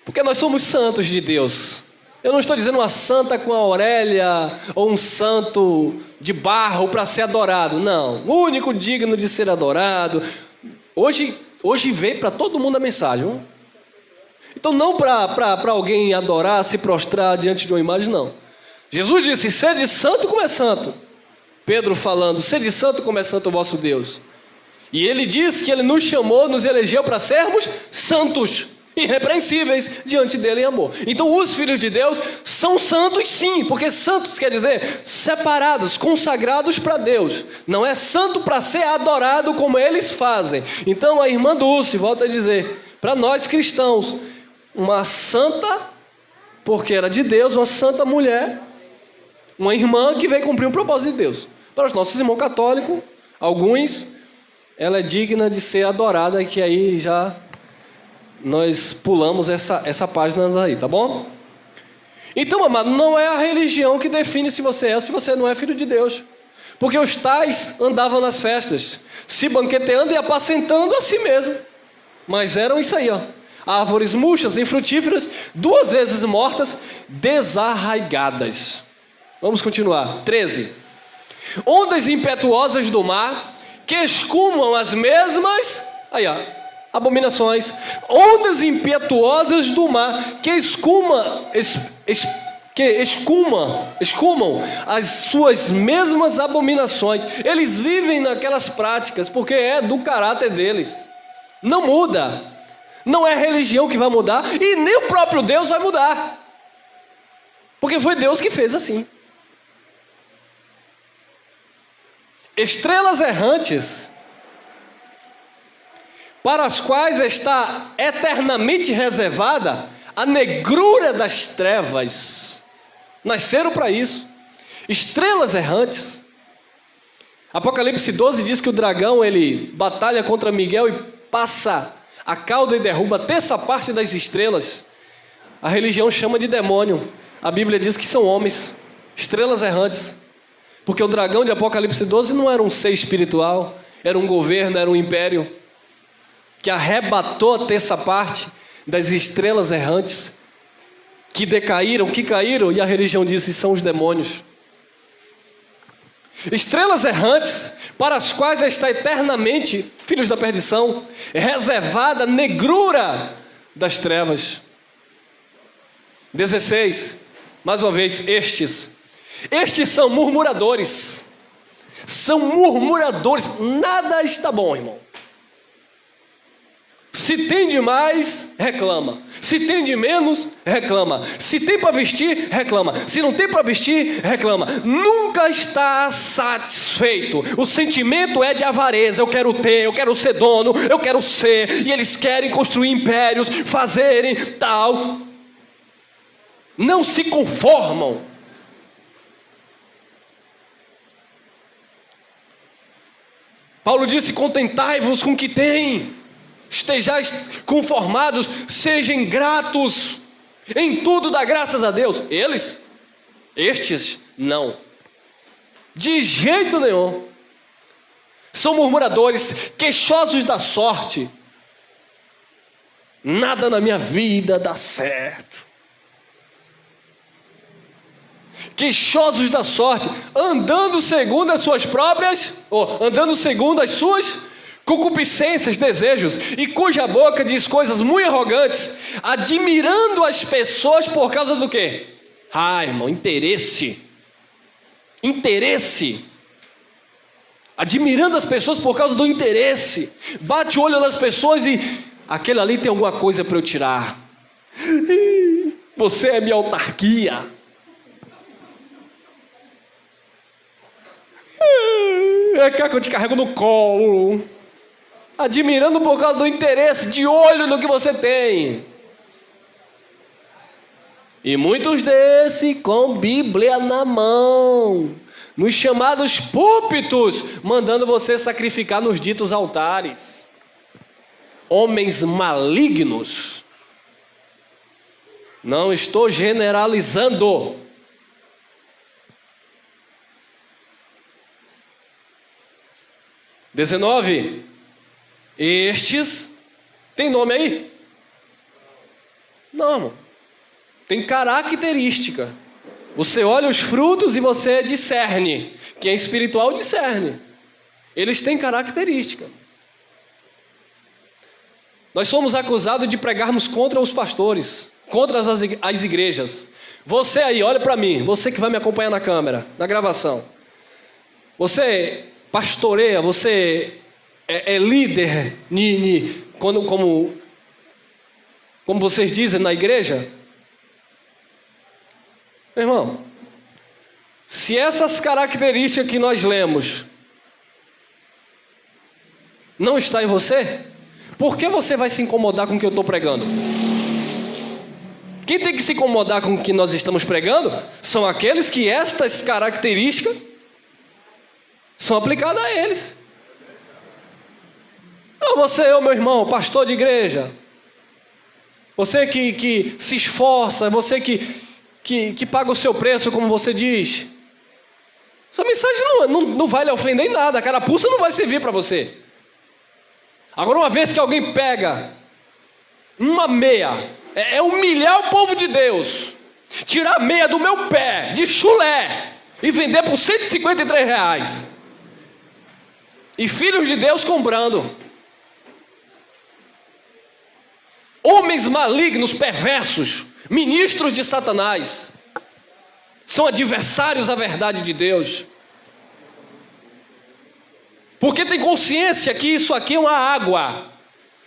porque nós somos santos de Deus. Eu não estou dizendo uma santa com a Aurélia ou um santo de barro para ser adorado, não. O único digno de ser adorado. Hoje veio para todo mundo a mensagem, não? Então não para alguém adorar, se prostrar diante de uma imagem, não. Jesus disse: sede santo como é santo. Pedro falando: sede santo como é santo o vosso Deus. E ele diz que ele nos chamou, nos elegeu para sermos santos, irrepreensíveis diante dele em amor. Então os filhos de Deus são santos, sim, porque santos quer dizer separados, consagrados para Deus. Não é santo para ser adorado como eles fazem. Então a irmã Dulce volta a dizer, para nós cristãos, uma santa, porque era de Deus, uma santa mulher, uma irmã que veio cumprir um propósito de Deus. Para os nossos irmãos católicos, alguns, ela é digna de ser adorada, que aí já nós pulamos essa página aí, tá bom? Então, amado, não é a religião que define se você é ou se você não é filho de Deus. Porque os tais andavam nas festas, se banqueteando e apacentando a si mesmo. Mas eram isso aí, ó: árvores murchas, infrutíferas, 2 vezes mortas, desarraigadas. Vamos continuar. 13. Ondas impetuosas do mar, que escumam as mesmas, aí ó, abominações. Ondas impetuosas do mar, que escumam as suas mesmas abominações. Eles vivem naquelas práticas, porque é do caráter deles. Não muda. Não é a religião que vai mudar, e nem o próprio Deus vai mudar, porque foi Deus que fez assim. Estrelas errantes, para as quais está eternamente reservada a negrura das trevas, nasceram para isso. Estrelas errantes. Apocalipse 12 diz que o dragão, ele batalha contra Miguel e passa a cauda e derruba a terça parte das estrelas. A religião chama de demônio. A Bíblia diz que são homens, estrelas errantes. Porque o dragão de Apocalipse 12 não era um ser espiritual, era um governo, era um império, que arrebatou a terça parte das estrelas errantes, que decaíram, que caíram, e a religião disse: são os demônios. Estrelas errantes, para as quais está eternamente, filhos da perdição, reservada a negrura das trevas. 16, mais uma vez, estes são murmuradores, nada está bom, irmão. Se tem de mais, reclama. Se tem de menos, reclama. Se tem para vestir, reclama. Se não tem para vestir, reclama. Nunca está satisfeito. O sentimento é de avareza. Eu quero ter, eu quero ser dono, eu quero ser. E eles querem construir impérios, fazerem tal. Não se conformam. Paulo disse: contentai-vos com o que tem. Estejais conformados, sejam gratos, em tudo dá graças a Deus. Estes, não, de jeito nenhum. São murmuradores, queixosos da sorte. Nada na minha vida dá certo. Queixosos da sorte, andando segundo as suas concupiscências, desejos, e cuja boca diz coisas muito arrogantes, admirando as pessoas por causa do quê? Irmão, interesse, admirando as pessoas por causa do interesse, bate o olho nas pessoas e, aquele ali tem alguma coisa para eu tirar, você é minha autarquia, é que eu te carrego no colo, admirando por causa do interesse, de olho no que você tem. E muitos desses com Bíblia na mão, nos chamados púlpitos, mandando você sacrificar nos ditos altares. Homens malignos. Não estou generalizando. (19) Estes, tem nome aí? Não, tem característica. Você olha os frutos e você discerne. Quem é espiritual discerne. Eles têm característica. Nós somos acusados de pregarmos contra os pastores, contra as igrejas. Você aí, olha para mim, você que vai me acompanhar na câmera, na gravação. Você pastoreia, você é líder, como vocês dizem na igreja? Meu irmão, se essas características que nós lemos não está em você, por que você vai se incomodar com o que eu estou pregando? Quem tem que se incomodar com o que nós estamos pregando são aqueles que estas características são aplicadas a eles. Não, você, meu irmão, pastor de igreja, você que se esforça, você que paga o seu preço, como você diz, essa mensagem não vai lhe ofender em nada, a carapuça não vai servir para você. Agora, uma vez que alguém pega uma meia, humilhar o povo de Deus, tirar a meia do meu pé, de chulé, e vender por R$153, e filhos de Deus comprando. Homens malignos, perversos, ministros de Satanás, são adversários à verdade de Deus, porque tem consciência que isso aqui é uma água,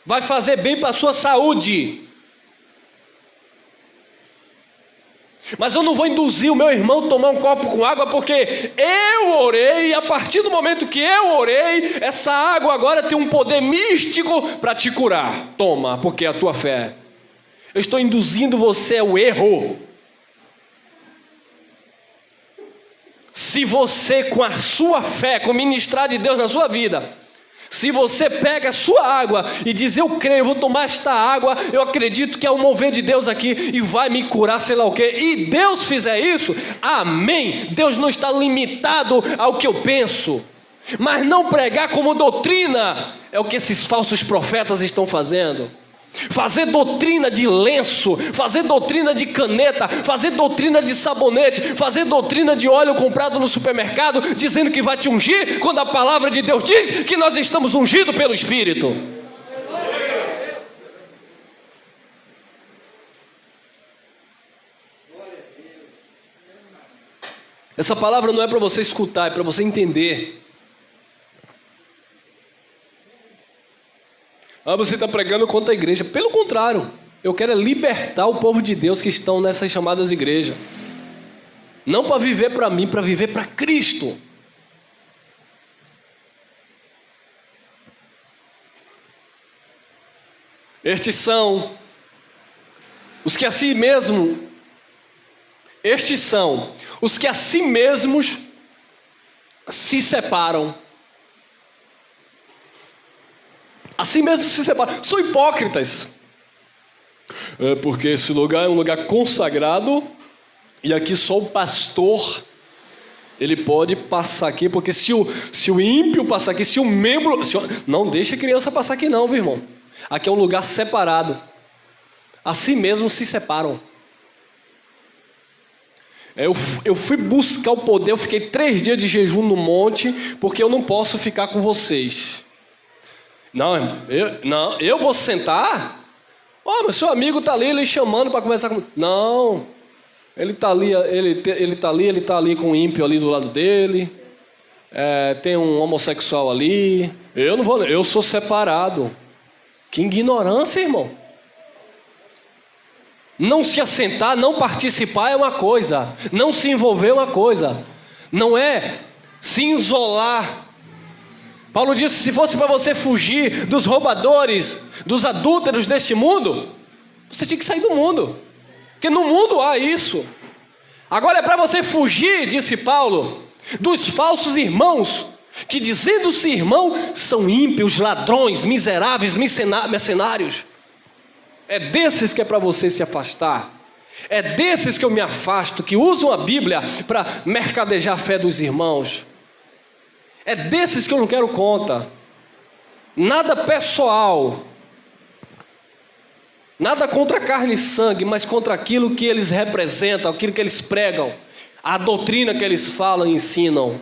vai fazer bem para a sua saúde, mas eu não vou induzir o meu irmão a tomar um copo com água, porque eu orei, e a partir do momento que eu orei, essa água agora tem um poder místico para te curar. Toma, porque é a tua fé. Eu estou induzindo você ao erro. Se você, com a sua fé, com o ministrar de Deus na sua vida, se você pega a sua água e diz: eu creio, eu vou tomar esta água, eu acredito que é o mover de Deus aqui e vai me curar, sei lá o quê, e Deus fizer isso, amém. Deus não está limitado ao que eu penso, mas não pregar como doutrina é o que esses falsos profetas estão fazendo. fazer doutrina de lenço, fazer doutrina de caneta, fazer doutrina de sabonete, fazer doutrina de óleo comprado no supermercado, dizendo que vai te ungir, quando a palavra de Deus diz que nós estamos ungidos pelo Espírito. Essa palavra não é para você escutar, é para você entender. Você está pregando contra a igreja. Pelo contrário, eu quero libertar o povo de Deus que estão nessas chamadas igrejas. Não para viver para mim, para viver para Cristo. Estes são os que a si mesmos se separam. Assim mesmo se separam. São hipócritas. Porque esse lugar é um lugar consagrado e aqui só o pastor ele pode passar aqui, porque se o ímpio passar aqui, se o membro... Não deixa a criança passar aqui não, viu, irmão? Aqui é um lugar separado. Assim mesmo se separam. Eu fui buscar o poder, eu fiquei 3 dias de jejum no monte, porque eu não posso ficar com vocês. Não, irmão, eu vou sentar? Mas seu amigo está ali, ele chamando para conversar comigo. Não, ele está ali com um ímpio ali do lado dele, tem um homossexual ali. Eu não vou, eu sou separado. Que ignorância, irmão. Não se assentar, não participar é uma coisa, não se envolver é uma coisa, não é se isolar. Paulo disse: se fosse para você fugir dos roubadores, dos adúlteros deste mundo, você tinha que sair do mundo, porque no mundo há isso. Agora é para você fugir, disse Paulo, dos falsos irmãos, que dizendo-se irmão, são ímpios, ladrões, miseráveis, mercenários. É desses que é para você se afastar. É desses que eu me afasto, que usam a Bíblia para mercadejar a fé dos irmãos. É desses que eu não quero conta. Nada pessoal. Nada contra carne e sangue, mas contra aquilo que eles representam, aquilo que eles pregam, a doutrina que eles falam e ensinam.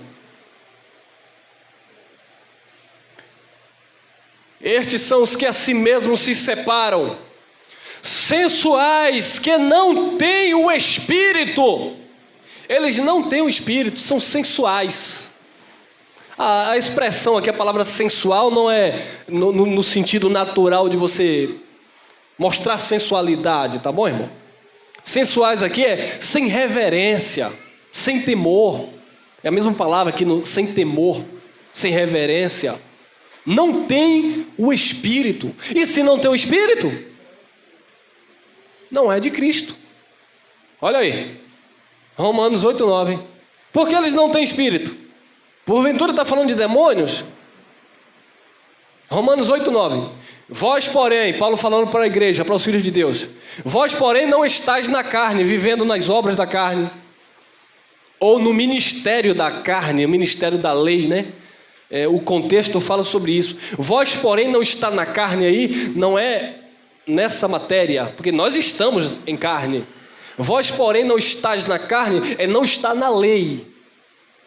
Estes são os que a si mesmos se separam, sensuais, que não têm o Espírito. Eles não têm o Espírito, são sensuais. A expressão aqui, a palavra sensual, não é no sentido natural de você mostrar sensualidade, tá bom, irmão? Sensuais aqui é sem reverência, sem temor. É a mesma palavra aqui, sem temor, sem reverência. Não tem o Espírito. E se não tem o Espírito, não é de Cristo. Olha aí, Romanos 8:9. Porque eles não têm Espírito? Porventura está falando de demônios? Romanos 8:9. Vós, porém, Paulo falando para a igreja, para os filhos de Deus, vós, porém, não estáis na carne, vivendo nas obras da carne, ou no ministério da carne, o ministério da lei, né? O contexto fala sobre isso. Vós, porém, não está na carne aí, não é nessa matéria, porque nós estamos em carne. Vós, porém, não estáis na carne, não está na lei.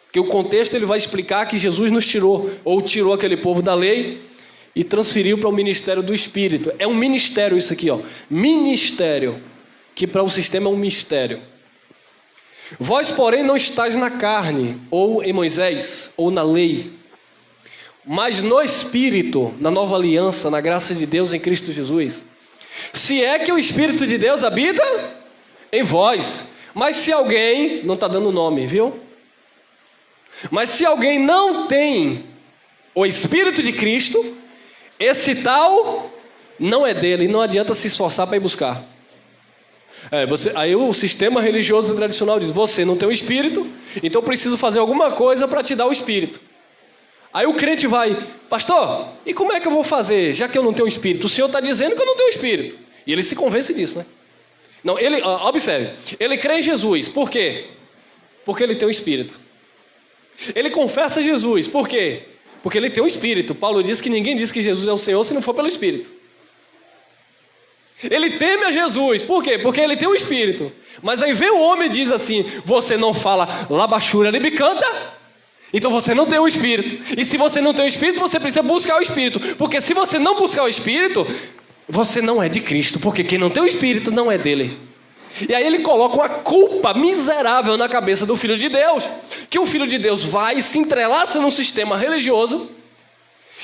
Porque o contexto ele vai explicar que Jesus nos tirou, ou tirou aquele povo da lei e transferiu para o ministério do Espírito. É um ministério isso aqui, ó. Ministério, que para o sistema é um mistério. Vós, porém, não estáis na carne, ou em Moisés, ou na lei, mas no Espírito, na nova aliança, na graça de Deus em Cristo Jesus. Se é que o Espírito de Deus habita em vós. Mas se alguém, não está dando nome, viu? Mas se alguém não tem o Espírito de Cristo, esse tal não é dele, não adianta se esforçar para ir buscar. Aí o sistema religioso tradicional diz: você não tem o Espírito, então eu preciso fazer alguma coisa para te dar o Espírito. Aí o crente vai: pastor, e como é que eu vou fazer, já que eu não tenho o Espírito? O Senhor está dizendo que eu não tenho o Espírito. E ele se convence disso, né? Não, observe, ele crê em Jesus, por quê? Porque ele tem o Espírito. Ele confessa Jesus, por quê? Porque ele tem o Espírito. Paulo diz que ninguém diz que Jesus é o Senhor se não for pelo Espírito. Ele teme a Jesus. Por quê? Porque ele tem o Espírito. Mas aí vem o homem e diz assim: você não fala labachura libicanta, então você não tem o Espírito. E se você não tem o Espírito, você precisa buscar o Espírito. Porque se você não buscar o Espírito, você não é de Cristo. Porque quem não tem o Espírito não é dele. E aí ele coloca uma culpa miserável na cabeça do Filho de Deus. Que o Filho de Deus vai e se entrelaça num sistema religioso.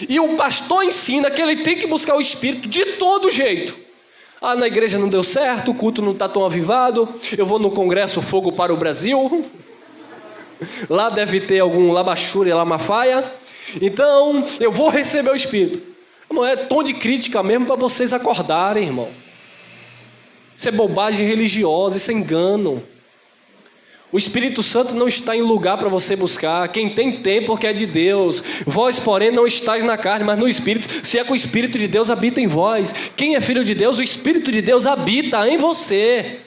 E o pastor ensina que ele tem que buscar o Espírito de todo jeito. Ah, na igreja não deu certo, o culto não está tão avivado, eu vou no congresso Fogo para o Brasil, lá deve ter algum labachura e lamafaia, então eu vou receber o Espírito. Não é tom de crítica mesmo para vocês acordarem, irmão. Isso é bobagem religiosa, isso é engano. O Espírito Santo não está em lugar para você buscar. Quem tem porque é de Deus. Vós, porém, não estáis na carne, mas no Espírito. Se é que o Espírito de Deus habita em vós. Quem é filho de Deus, o Espírito de Deus habita em você.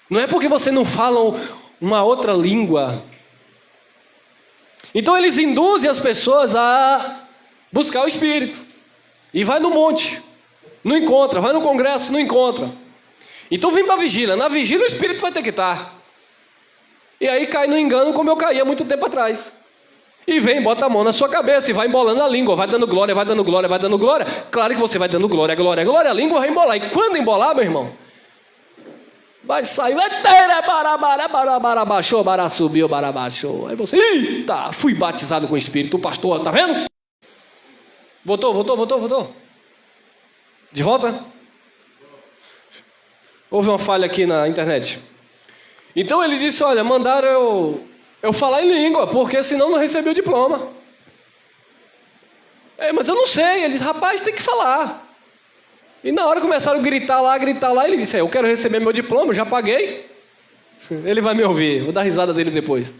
Não é porque você não fala uma outra língua. Então eles induzem as pessoas a buscar o Espírito. E vai no monte, não encontra. Vai no congresso, não encontra. Então vem para a vigília. Na vigília o Espírito vai ter que estar. E aí cai no engano como eu caí há muito tempo atrás. E vem, bota a mão na sua cabeça e vai embolando a língua. Vai dando glória, vai dando glória, vai dando glória. Claro que você vai dando glória, glória, glória. A língua vai embolar. E quando embolar, meu irmão, vai sair. Subiu, barabaixou. Aí você, eita, fui batizado com o Espírito. O pastor, tá vendo? Voltou. De volta? Houve uma falha aqui na internet. Então ele disse, olha, mandaram eu falar em língua, porque senão não recebi o diploma. Mas eu não sei. Ele disse, rapaz, tem que falar. E na hora começaram a gritar lá, ele disse, eu quero receber meu diploma, já paguei. Ele vai me ouvir, vou dar risada dele depois.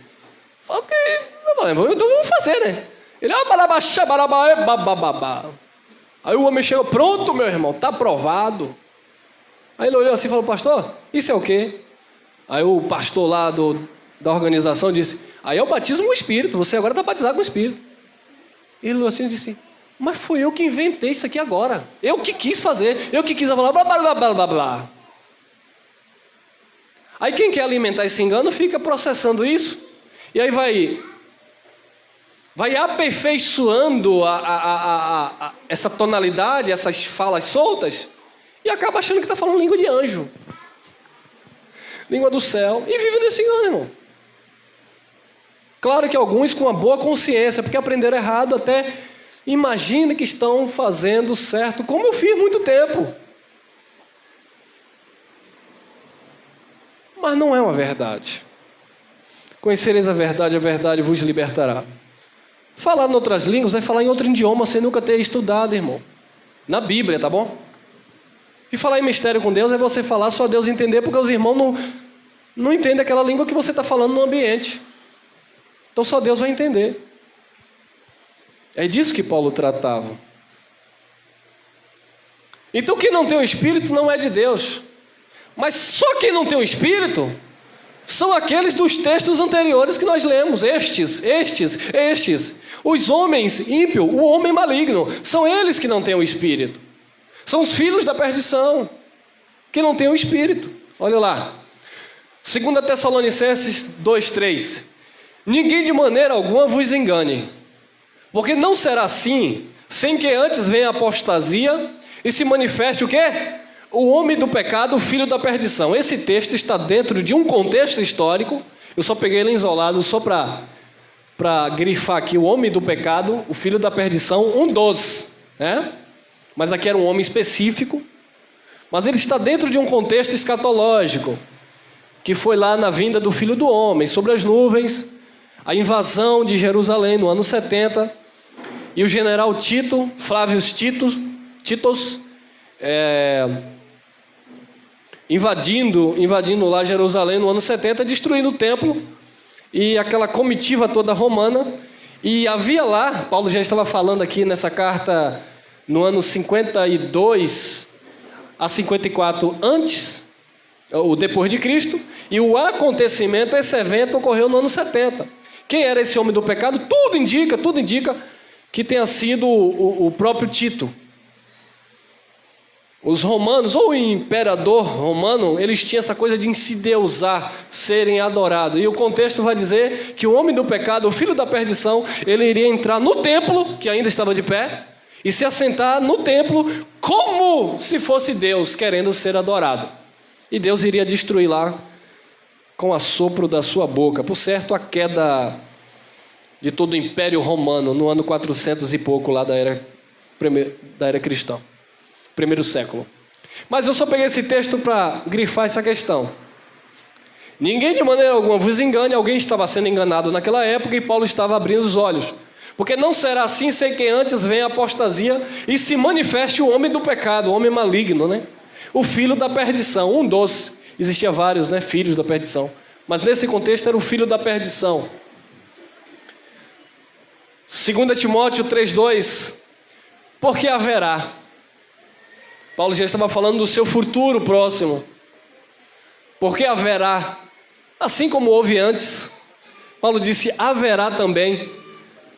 Ok, então vamos fazer, né? Ele, aí o homem chegou, pronto, meu irmão, está aprovado. Aí ele olhou assim e falou, pastor, isso é o quê? Aí o pastor lá da organização disse, aí é o batismo com o Espírito, você agora está batizado com o Espírito. Ele olhou assim e disse, mas foi eu que inventei isso aqui agora. Eu que quis fazer, eu que quis falar blá blá blá blá blá blá. Aí quem quer alimentar esse engano fica processando isso, e aí vai aperfeiçoando essa tonalidade, essas falas soltas, e acaba achando que está falando língua de anjo. Língua do céu, e vive nesse engano, irmão. Claro que alguns com uma boa consciência, porque aprenderam errado, até imaginem que estão fazendo certo, como eu fiz muito tempo. Mas não é uma verdade. Conhecereis a verdade vos libertará. Falar em outras línguas é falar em outro idioma sem nunca ter estudado, irmão. Na Bíblia, tá bom? E falar em mistério com Deus é você falar só Deus entender, porque os irmãos não entendem aquela língua que você está falando no ambiente. Então só Deus vai entender. É disso que Paulo tratava. Então quem não tem o Espírito não é de Deus. Mas só quem não tem o Espírito são aqueles dos textos anteriores que nós lemos. Estes. Os homens ímpios, o homem maligno, são eles que não têm o Espírito. São os filhos da perdição, que não têm o Espírito. Olha lá. 2 Tessalonicenses 2:3. Ninguém de maneira alguma vos engane, porque não será assim, sem que antes venha a apostasia e se manifeste o quê? O homem do pecado, o filho da perdição. Esse texto está dentro de um contexto histórico. Eu só peguei ele isolado só para grifar aqui o homem do pecado, o filho da perdição, um dos, né? Mas aqui era um homem específico, mas ele está dentro de um contexto escatológico, que foi lá na vinda do Filho do Homem, sobre as nuvens, a invasão de Jerusalém no ano 70, e o general Tito, Flávios Titos, invadindo lá Jerusalém no ano 70, destruindo o templo, e aquela comitiva toda romana, e havia lá, Paulo já estava falando aqui nessa carta, no ano 52 a 54 antes, ou depois de Cristo, e o acontecimento, esse evento ocorreu no ano 70. Quem era esse homem do pecado? Tudo indica que tenha sido o próprio Tito. Os romanos, ou o imperador romano, eles tinham essa coisa de se deusar, serem adorados. E o contexto vai dizer que o homem do pecado, o filho da perdição, ele iria entrar no templo, que ainda estava de pé, e se assentar no templo como se fosse Deus, querendo ser adorado. E Deus iria destruir lá com o assopro da sua boca. Por certo, a queda de todo o Império Romano no ano 400 e pouco lá da era cristã. Primeiro século. Mas eu só peguei esse texto para grifar essa questão. Ninguém de maneira alguma vos engane, alguém estava sendo enganado naquela época e Paulo estava abrindo os olhos. Porque não será assim sem que antes venha a apostasia e se manifeste o homem do pecado, o homem maligno, né? O filho da perdição, um dos. Existia vários, né, filhos da perdição. Mas nesse contexto era o filho da perdição. 2 Timóteo 3,2. Porque haverá. Paulo já estava falando do seu futuro próximo. Porque haverá, assim como houve antes, Paulo disse, haverá também,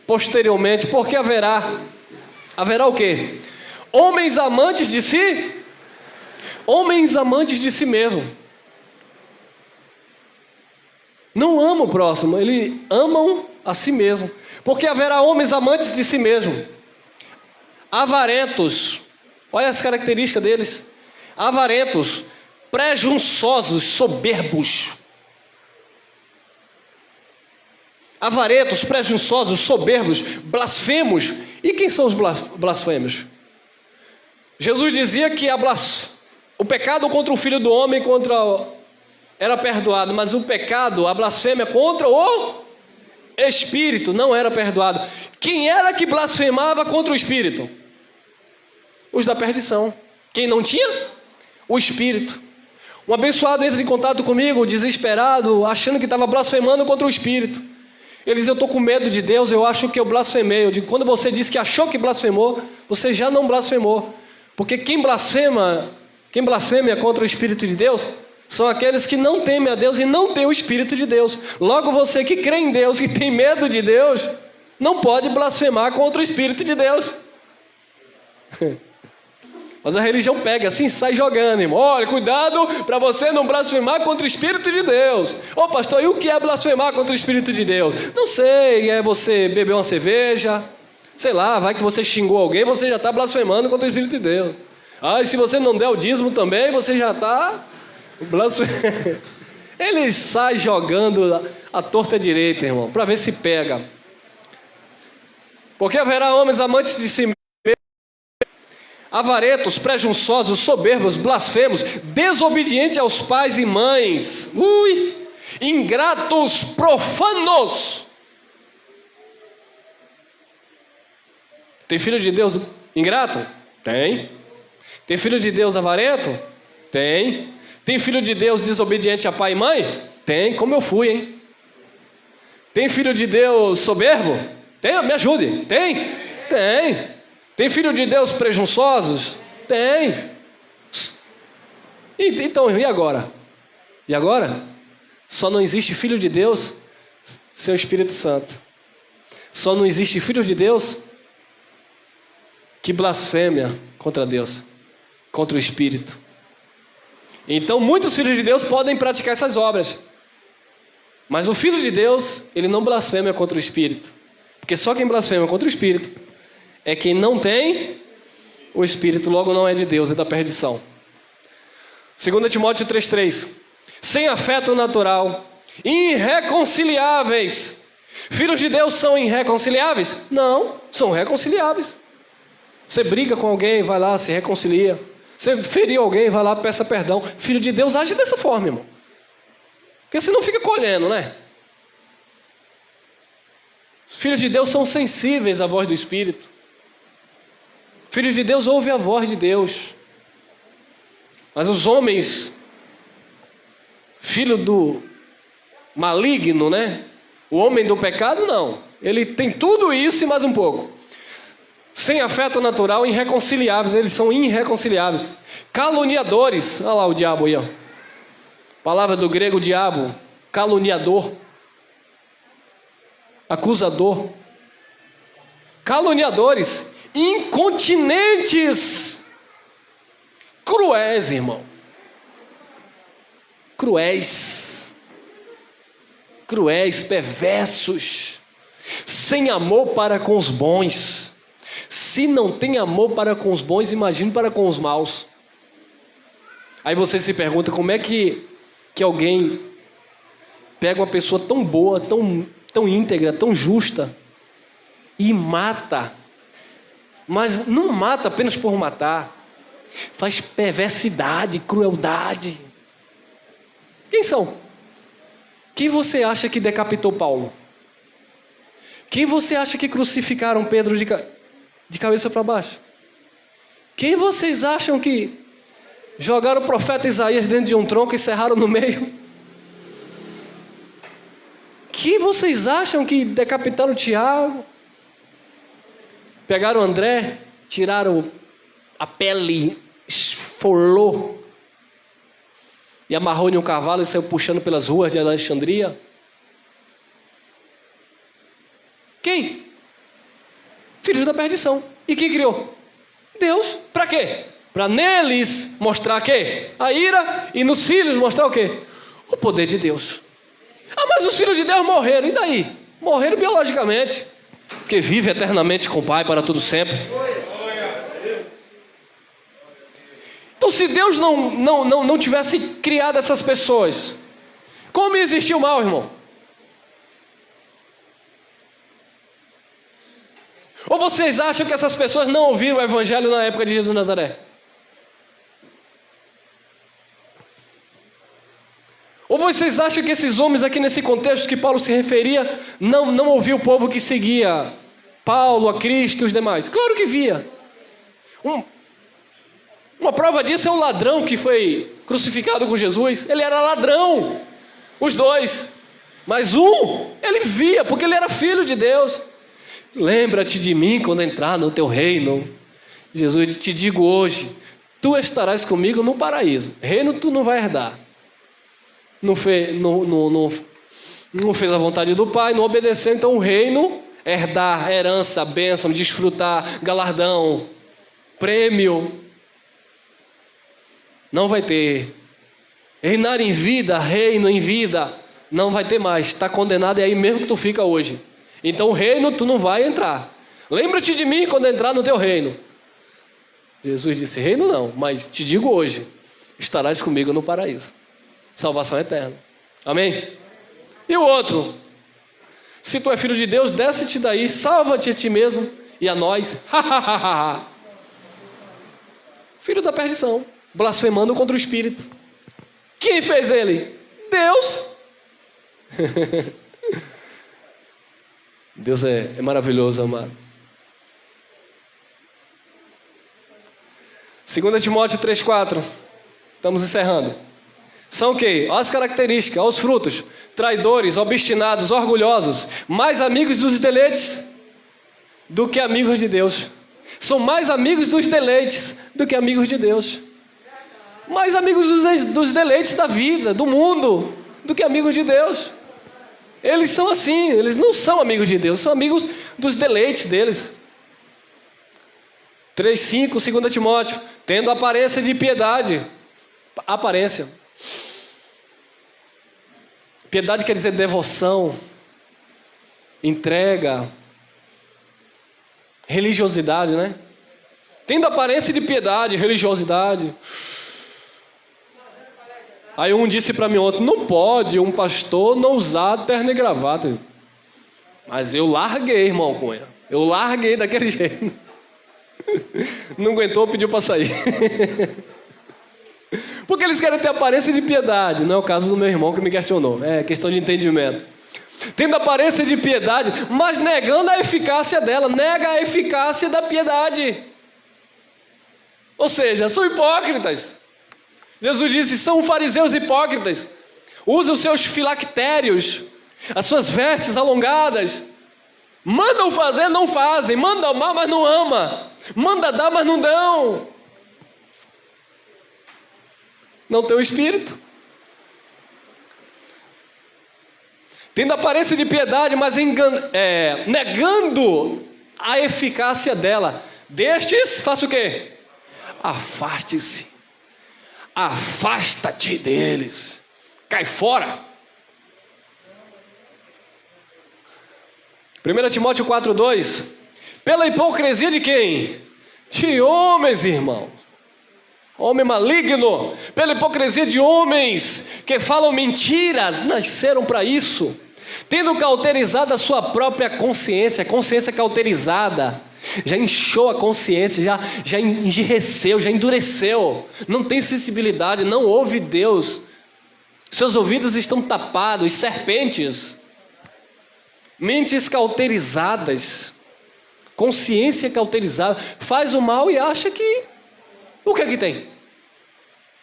posteriormente, porque haverá. Haverá o quê? Homens amantes de si? Homens amantes de si mesmo. Não amam o próximo, eles amam a si mesmo. Porque haverá homens amantes de si mesmo. Avarentos. Olha as características deles. Avarentos, presunçosos, soberbos. Avarentos, presunçosos, soberbos, blasfemos. E quem são os blasfemos? Jesus dizia que o pecado contra o Filho do Homem era perdoado, mas o pecado, a blasfêmia contra o Espírito não era perdoado. Quem era que blasfemava contra o Espírito? Os da perdição. Quem não tinha? O Espírito. Um abençoado entra em contato comigo, desesperado, achando que estava blasfemando contra o Espírito. Ele diz, eu estou com medo de Deus, eu acho que eu blasfemei. Eu digo, quando você diz que achou que blasfemou, você já não blasfemou. Porque quem blasfema contra o Espírito de Deus, são aqueles que não temem a Deus e não têm o Espírito de Deus. Logo você que crê em Deus, que tem medo de Deus, não pode blasfemar contra o Espírito de Deus. Mas a religião pega assim, sai jogando, irmão. Olha, cuidado para você não blasfemar contra o Espírito de Deus. Ô pastor, e o que é blasfemar contra o Espírito de Deus? Não sei, é você beber uma cerveja, sei lá, vai que você xingou alguém, você já está blasfemando contra o Espírito de Deus. Ah, e se você não der o dízimo também, você já está blasfemando. Ele sai jogando a torta direita, irmão, para ver se pega. Porque haverá homens amantes de si mesmos, avarentos, presunçosos, soberbos, blasfemos, desobedientes aos pais e mães, ingratos, profanos. Tem filho de Deus ingrato? Tem. Tem filho de Deus avarento? Tem. Tem filho de Deus desobediente a pai e mãe? Tem, como eu fui, hein? Tem filho de Deus soberbo? Tem, me ajude. Tem? Tem. Tem filho de Deus presunçosos? Tem. Então, e agora? E agora? Só não existe filho de Deus sem o Espírito Santo. Só não existe filho de Deus que blasfêmia contra Deus, contra o Espírito. Então, muitos filhos de Deus podem praticar essas obras. Mas o Filho de Deus, ele não blasfema contra o Espírito. Porque só quem blasfema contra o Espírito é quem não tem o Espírito, logo não é de Deus, é da perdição. 2 Timóteo 3,3. Sem afeto natural, irreconciliáveis. Filhos de Deus são irreconciliáveis? Não, são reconciliáveis. Você briga com alguém, vai lá, se reconcilia. Você feriu alguém, vai lá, peça perdão. Filho de Deus age dessa forma, irmão. Porque você não fica colhendo, né? Os filhos de Deus são sensíveis à voz do Espírito. Filhos de Deus ouvem a voz de Deus. Mas os homens, filho do maligno, né? O homem do pecado, não. Ele tem tudo isso e mais um pouco. Sem afeto natural, irreconciliáveis. Eles são irreconciliáveis. Caluniadores. Olha lá o diabo aí, ó. Palavra do grego diabo. Caluniador. Acusador. Caluniadores. Incontinentes, cruéis, irmão. Cruéis, perversos, sem amor para com os bons. Se não tem amor para com os bons, imagine para com os maus. Aí você se pergunta, como é que alguém pega uma pessoa tão boa, tão íntegra, tão justa e mata? Mas não mata apenas por matar, faz perversidade, crueldade. Quem são? Quem você acha que decapitou Paulo? Quem você acha que crucificaram Pedro de cabeça para baixo? Quem vocês acham que jogaram o profeta Isaías dentro de um tronco e serraram no meio? Quem vocês acham que decapitaram Tiago? Pegaram André, tiraram a pele, esfolou e amarrou em um cavalo e saiu puxando pelas ruas de Alexandria? Quem? Filhos da perdição. E quem criou? Deus. Para quê? Para neles mostrar quê? A ira, e nos filhos mostrar o quê? O poder de Deus. Ah, mas os filhos de Deus morreram, e daí? Morreram biologicamente, porque vive eternamente com o Pai para todo sempre. Então, se Deus não tivesse criado essas pessoas, como existia o mal, irmão? Ou vocês acham que essas pessoas não ouviram o evangelho na época de Jesus de Nazaré? Ou vocês acham que esses homens aqui nesse contexto que Paulo se referia, não ouviu o povo que seguia Paulo, a Cristo e os demais? Claro que via. Uma prova disso é o ladrão que foi crucificado com Jesus. Ele era ladrão, os dois. Mas ele via, porque ele era filho de Deus. Lembra-te de mim quando entrar no teu reino. Jesus, te digo hoje, tu estarás comigo no paraíso. Reino tu não vai herdar. Não fez a vontade do Pai, não obedeceu, então o reino, herdar, herança, bênção, desfrutar, galardão, prêmio, não vai ter. Reinar em vida, reino em vida, não vai ter mais. Está condenado, é aí mesmo que tu fica hoje. Então o reino tu não vai entrar. Lembra-te de mim quando entrar no teu reino. Jesus disse, reino não, mas te digo hoje, estarás comigo no paraíso. Salvação eterna. Amém? E o outro? Se tu é filho de Deus, desce-te daí, salva-te a ti mesmo e a nós. Filho da perdição, blasfemando contra o Espírito. Quem fez ele? Deus. Deus é maravilhoso, amado. 2 Timóteo 3,4. Estamos encerrando. São o quê? Olha as características, olha os frutos. Traidores, obstinados, orgulhosos, mais amigos dos deleites do que amigos de Deus. São mais amigos dos deleites do que amigos de Deus. Mais amigos dos deleites da vida, do mundo, do que amigos de Deus. Eles são assim, eles não são amigos de Deus, são amigos dos deleites deles. 3,5, 2 Timóteo, tendo aparência de piedade. Aparência. Piedade quer dizer devoção, entrega, religiosidade, né? Tendo aparência de piedade, religiosidade. Aí um disse para mim ontem, não pode um pastor não usar terno e gravata. Mas eu larguei, irmão Cunha. Eu larguei daquele jeito. Não aguentou, pediu para sair. Porque eles querem ter aparência de piedade. Não é o caso do meu irmão que me questionou. É questão de entendimento. Tendo aparência de piedade, mas negando a eficácia dela. Nega a eficácia da piedade. Ou seja, são hipócritas. Jesus disse, são fariseus hipócritas. Usam os seus filactérios, as suas vestes alongadas. Mandam fazer, não fazem. Mandam amar, mas não ama. Manda dar, mas não dão. Não tem o Espírito. Tendo aparência de piedade, mas negando a eficácia dela. Destes, faça o quê? Afaste-se. afasta-te deles, cai fora. 1 Timóteo 4,2, pela hipocrisia de quem? De homens, irmão. Homem maligno, pela hipocrisia de homens que falam mentiras, nasceram para isso, tendo cauterizado a sua própria consciência, consciência cauterizada, já inchou a consciência, já enrijeceu, já endureceu, não tem sensibilidade, não ouve Deus, seus ouvidos estão tapados, serpentes, mentes cauterizadas, consciência cauterizada, faz o mal e acha que, o que é que tem?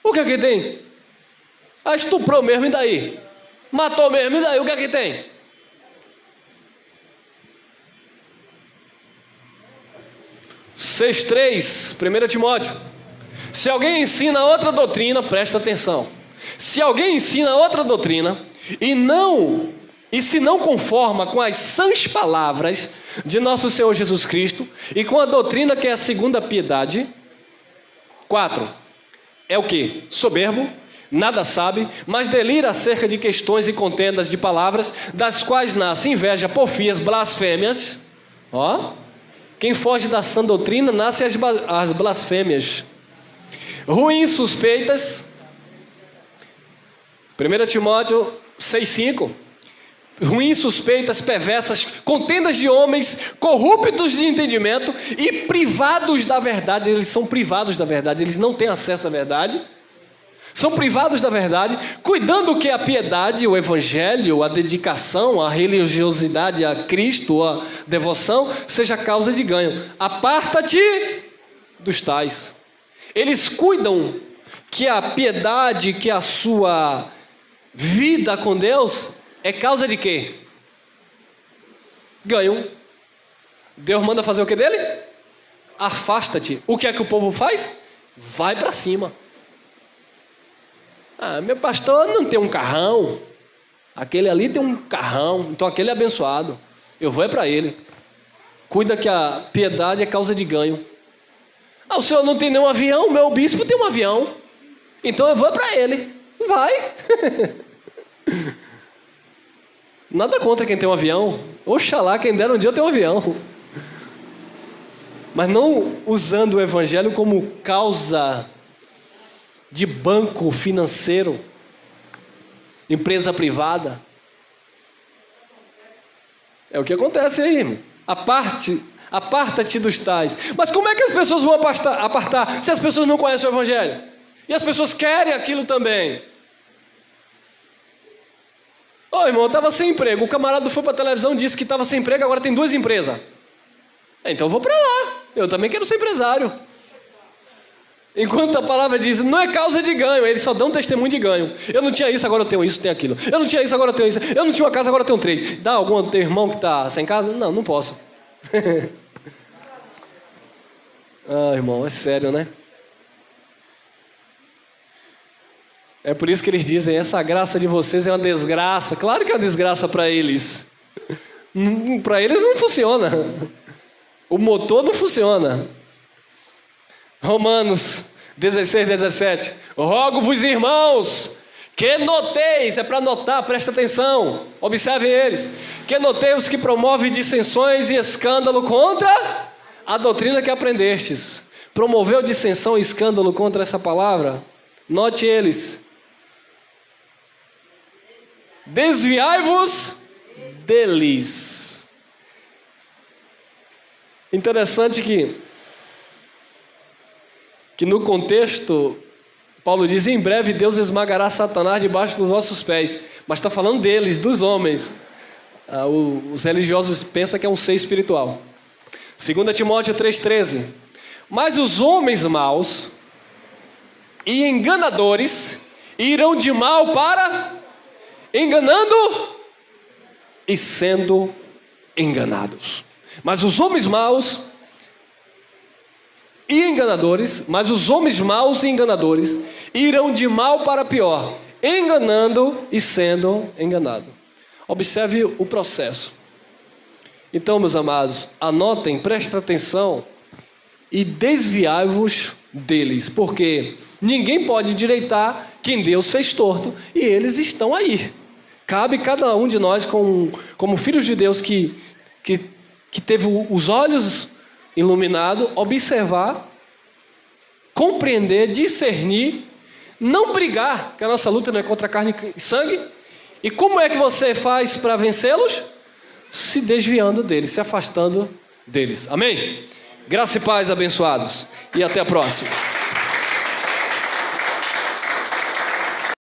O que é que tem? Ah, estuprou mesmo, e daí? Matou mesmo, e daí? O que é que tem? (6:3) 1 Timóteo. Se alguém ensina outra doutrina, presta atenção. Se alguém ensina outra doutrina e se não conforma com as sãs palavras de nosso Senhor Jesus Cristo e com a doutrina que é a segunda piedade. 4. É o que? Soberbo, nada sabe, mas delira acerca de questões e contendas de palavras, das quais nasce inveja, porfias, blasfêmias. Quem foge da sã doutrina, nasce as blasfêmias. Ruins suspeitas. 1 Timóteo 6,5. Ruins suspeitas, perversas, contendas de homens, corruptos de entendimento e privados da verdade. Eles são privados da verdade, eles não têm acesso à verdade. São privados da verdade, cuidando que a piedade, o evangelho, a dedicação, a religiosidade a Cristo, a devoção, seja causa de ganho. Aparta-te dos tais. Eles cuidam que a piedade, que a sua vida com Deus é causa de quê? Ganho. Deus manda fazer o que dele? Afasta-te. O que é que o povo faz? Vai para cima. Meu pastor não tem um carrão. Aquele ali tem um carrão. Então aquele é abençoado. Eu vou para ele. Cuida que a piedade é causa de ganho. O senhor não tem nenhum avião? Meu bispo tem um avião. Então eu vou para ele. Vai. Nada contra quem tem um avião. Oxalá, quem dera um dia eu ter um avião. Mas não usando o evangelho como causa de banco financeiro, empresa privada. É o que acontece aí, irmão. Aparta-te dos tais. Mas como é que as pessoas vão apartar se as pessoas não conhecem o evangelho? E as pessoas querem aquilo também. Irmão, eu estava sem emprego. O camarada foi para a televisão e disse que estava sem emprego, agora tem 2 empresas. Então eu vou para lá. Eu também quero ser empresário. Enquanto a palavra diz, não é causa de ganho, eles só dão testemunho de ganho. Eu não tinha isso, agora eu tenho isso, tenho aquilo. Eu não tinha isso, agora eu tenho isso. Eu não tinha uma casa, agora eu tenho 3. Dá algum teu irmão que está sem casa? Não, não posso. Irmão, é sério, né? É por isso que eles dizem, essa graça de vocês é uma desgraça. Claro que é uma desgraça para eles. Para eles não funciona. O motor não funciona. Romanos 16:17. Rogo-vos, irmãos, que noteis, é para notar, presta atenção, observem eles, que noteis os que promovem dissensões e escândalo contra a doutrina que aprendestes. Promoveu dissensão e escândalo contra essa palavra? Note eles. Desviai-vos deles. Interessante que no contexto, Paulo diz, em breve Deus esmagará Satanás debaixo dos vossos pés. Mas está falando deles, dos homens. Os religiosos pensam que é um ser espiritual. 2 Timóteo 3,13. Mas os homens maus e enganadores irão de mal para enganando e sendo enganados. Mas os homens maus e enganadores, irão de mal para pior, enganando e sendo enganado. Observe o processo. Então, meus amados, anotem, prestem atenção e desviai-vos deles, porque Ninguém pode endireitar quem Deus fez torto, e eles estão aí. Cabe cada um de nós, como filhos de Deus que teve os olhos iluminados, observar, compreender, discernir, não brigar, que a nossa luta não é contra carne e sangue. E como é que você faz para vencê-los? Se desviando deles, se afastando deles. Amém? Graça e paz, abençoados. E até a próxima.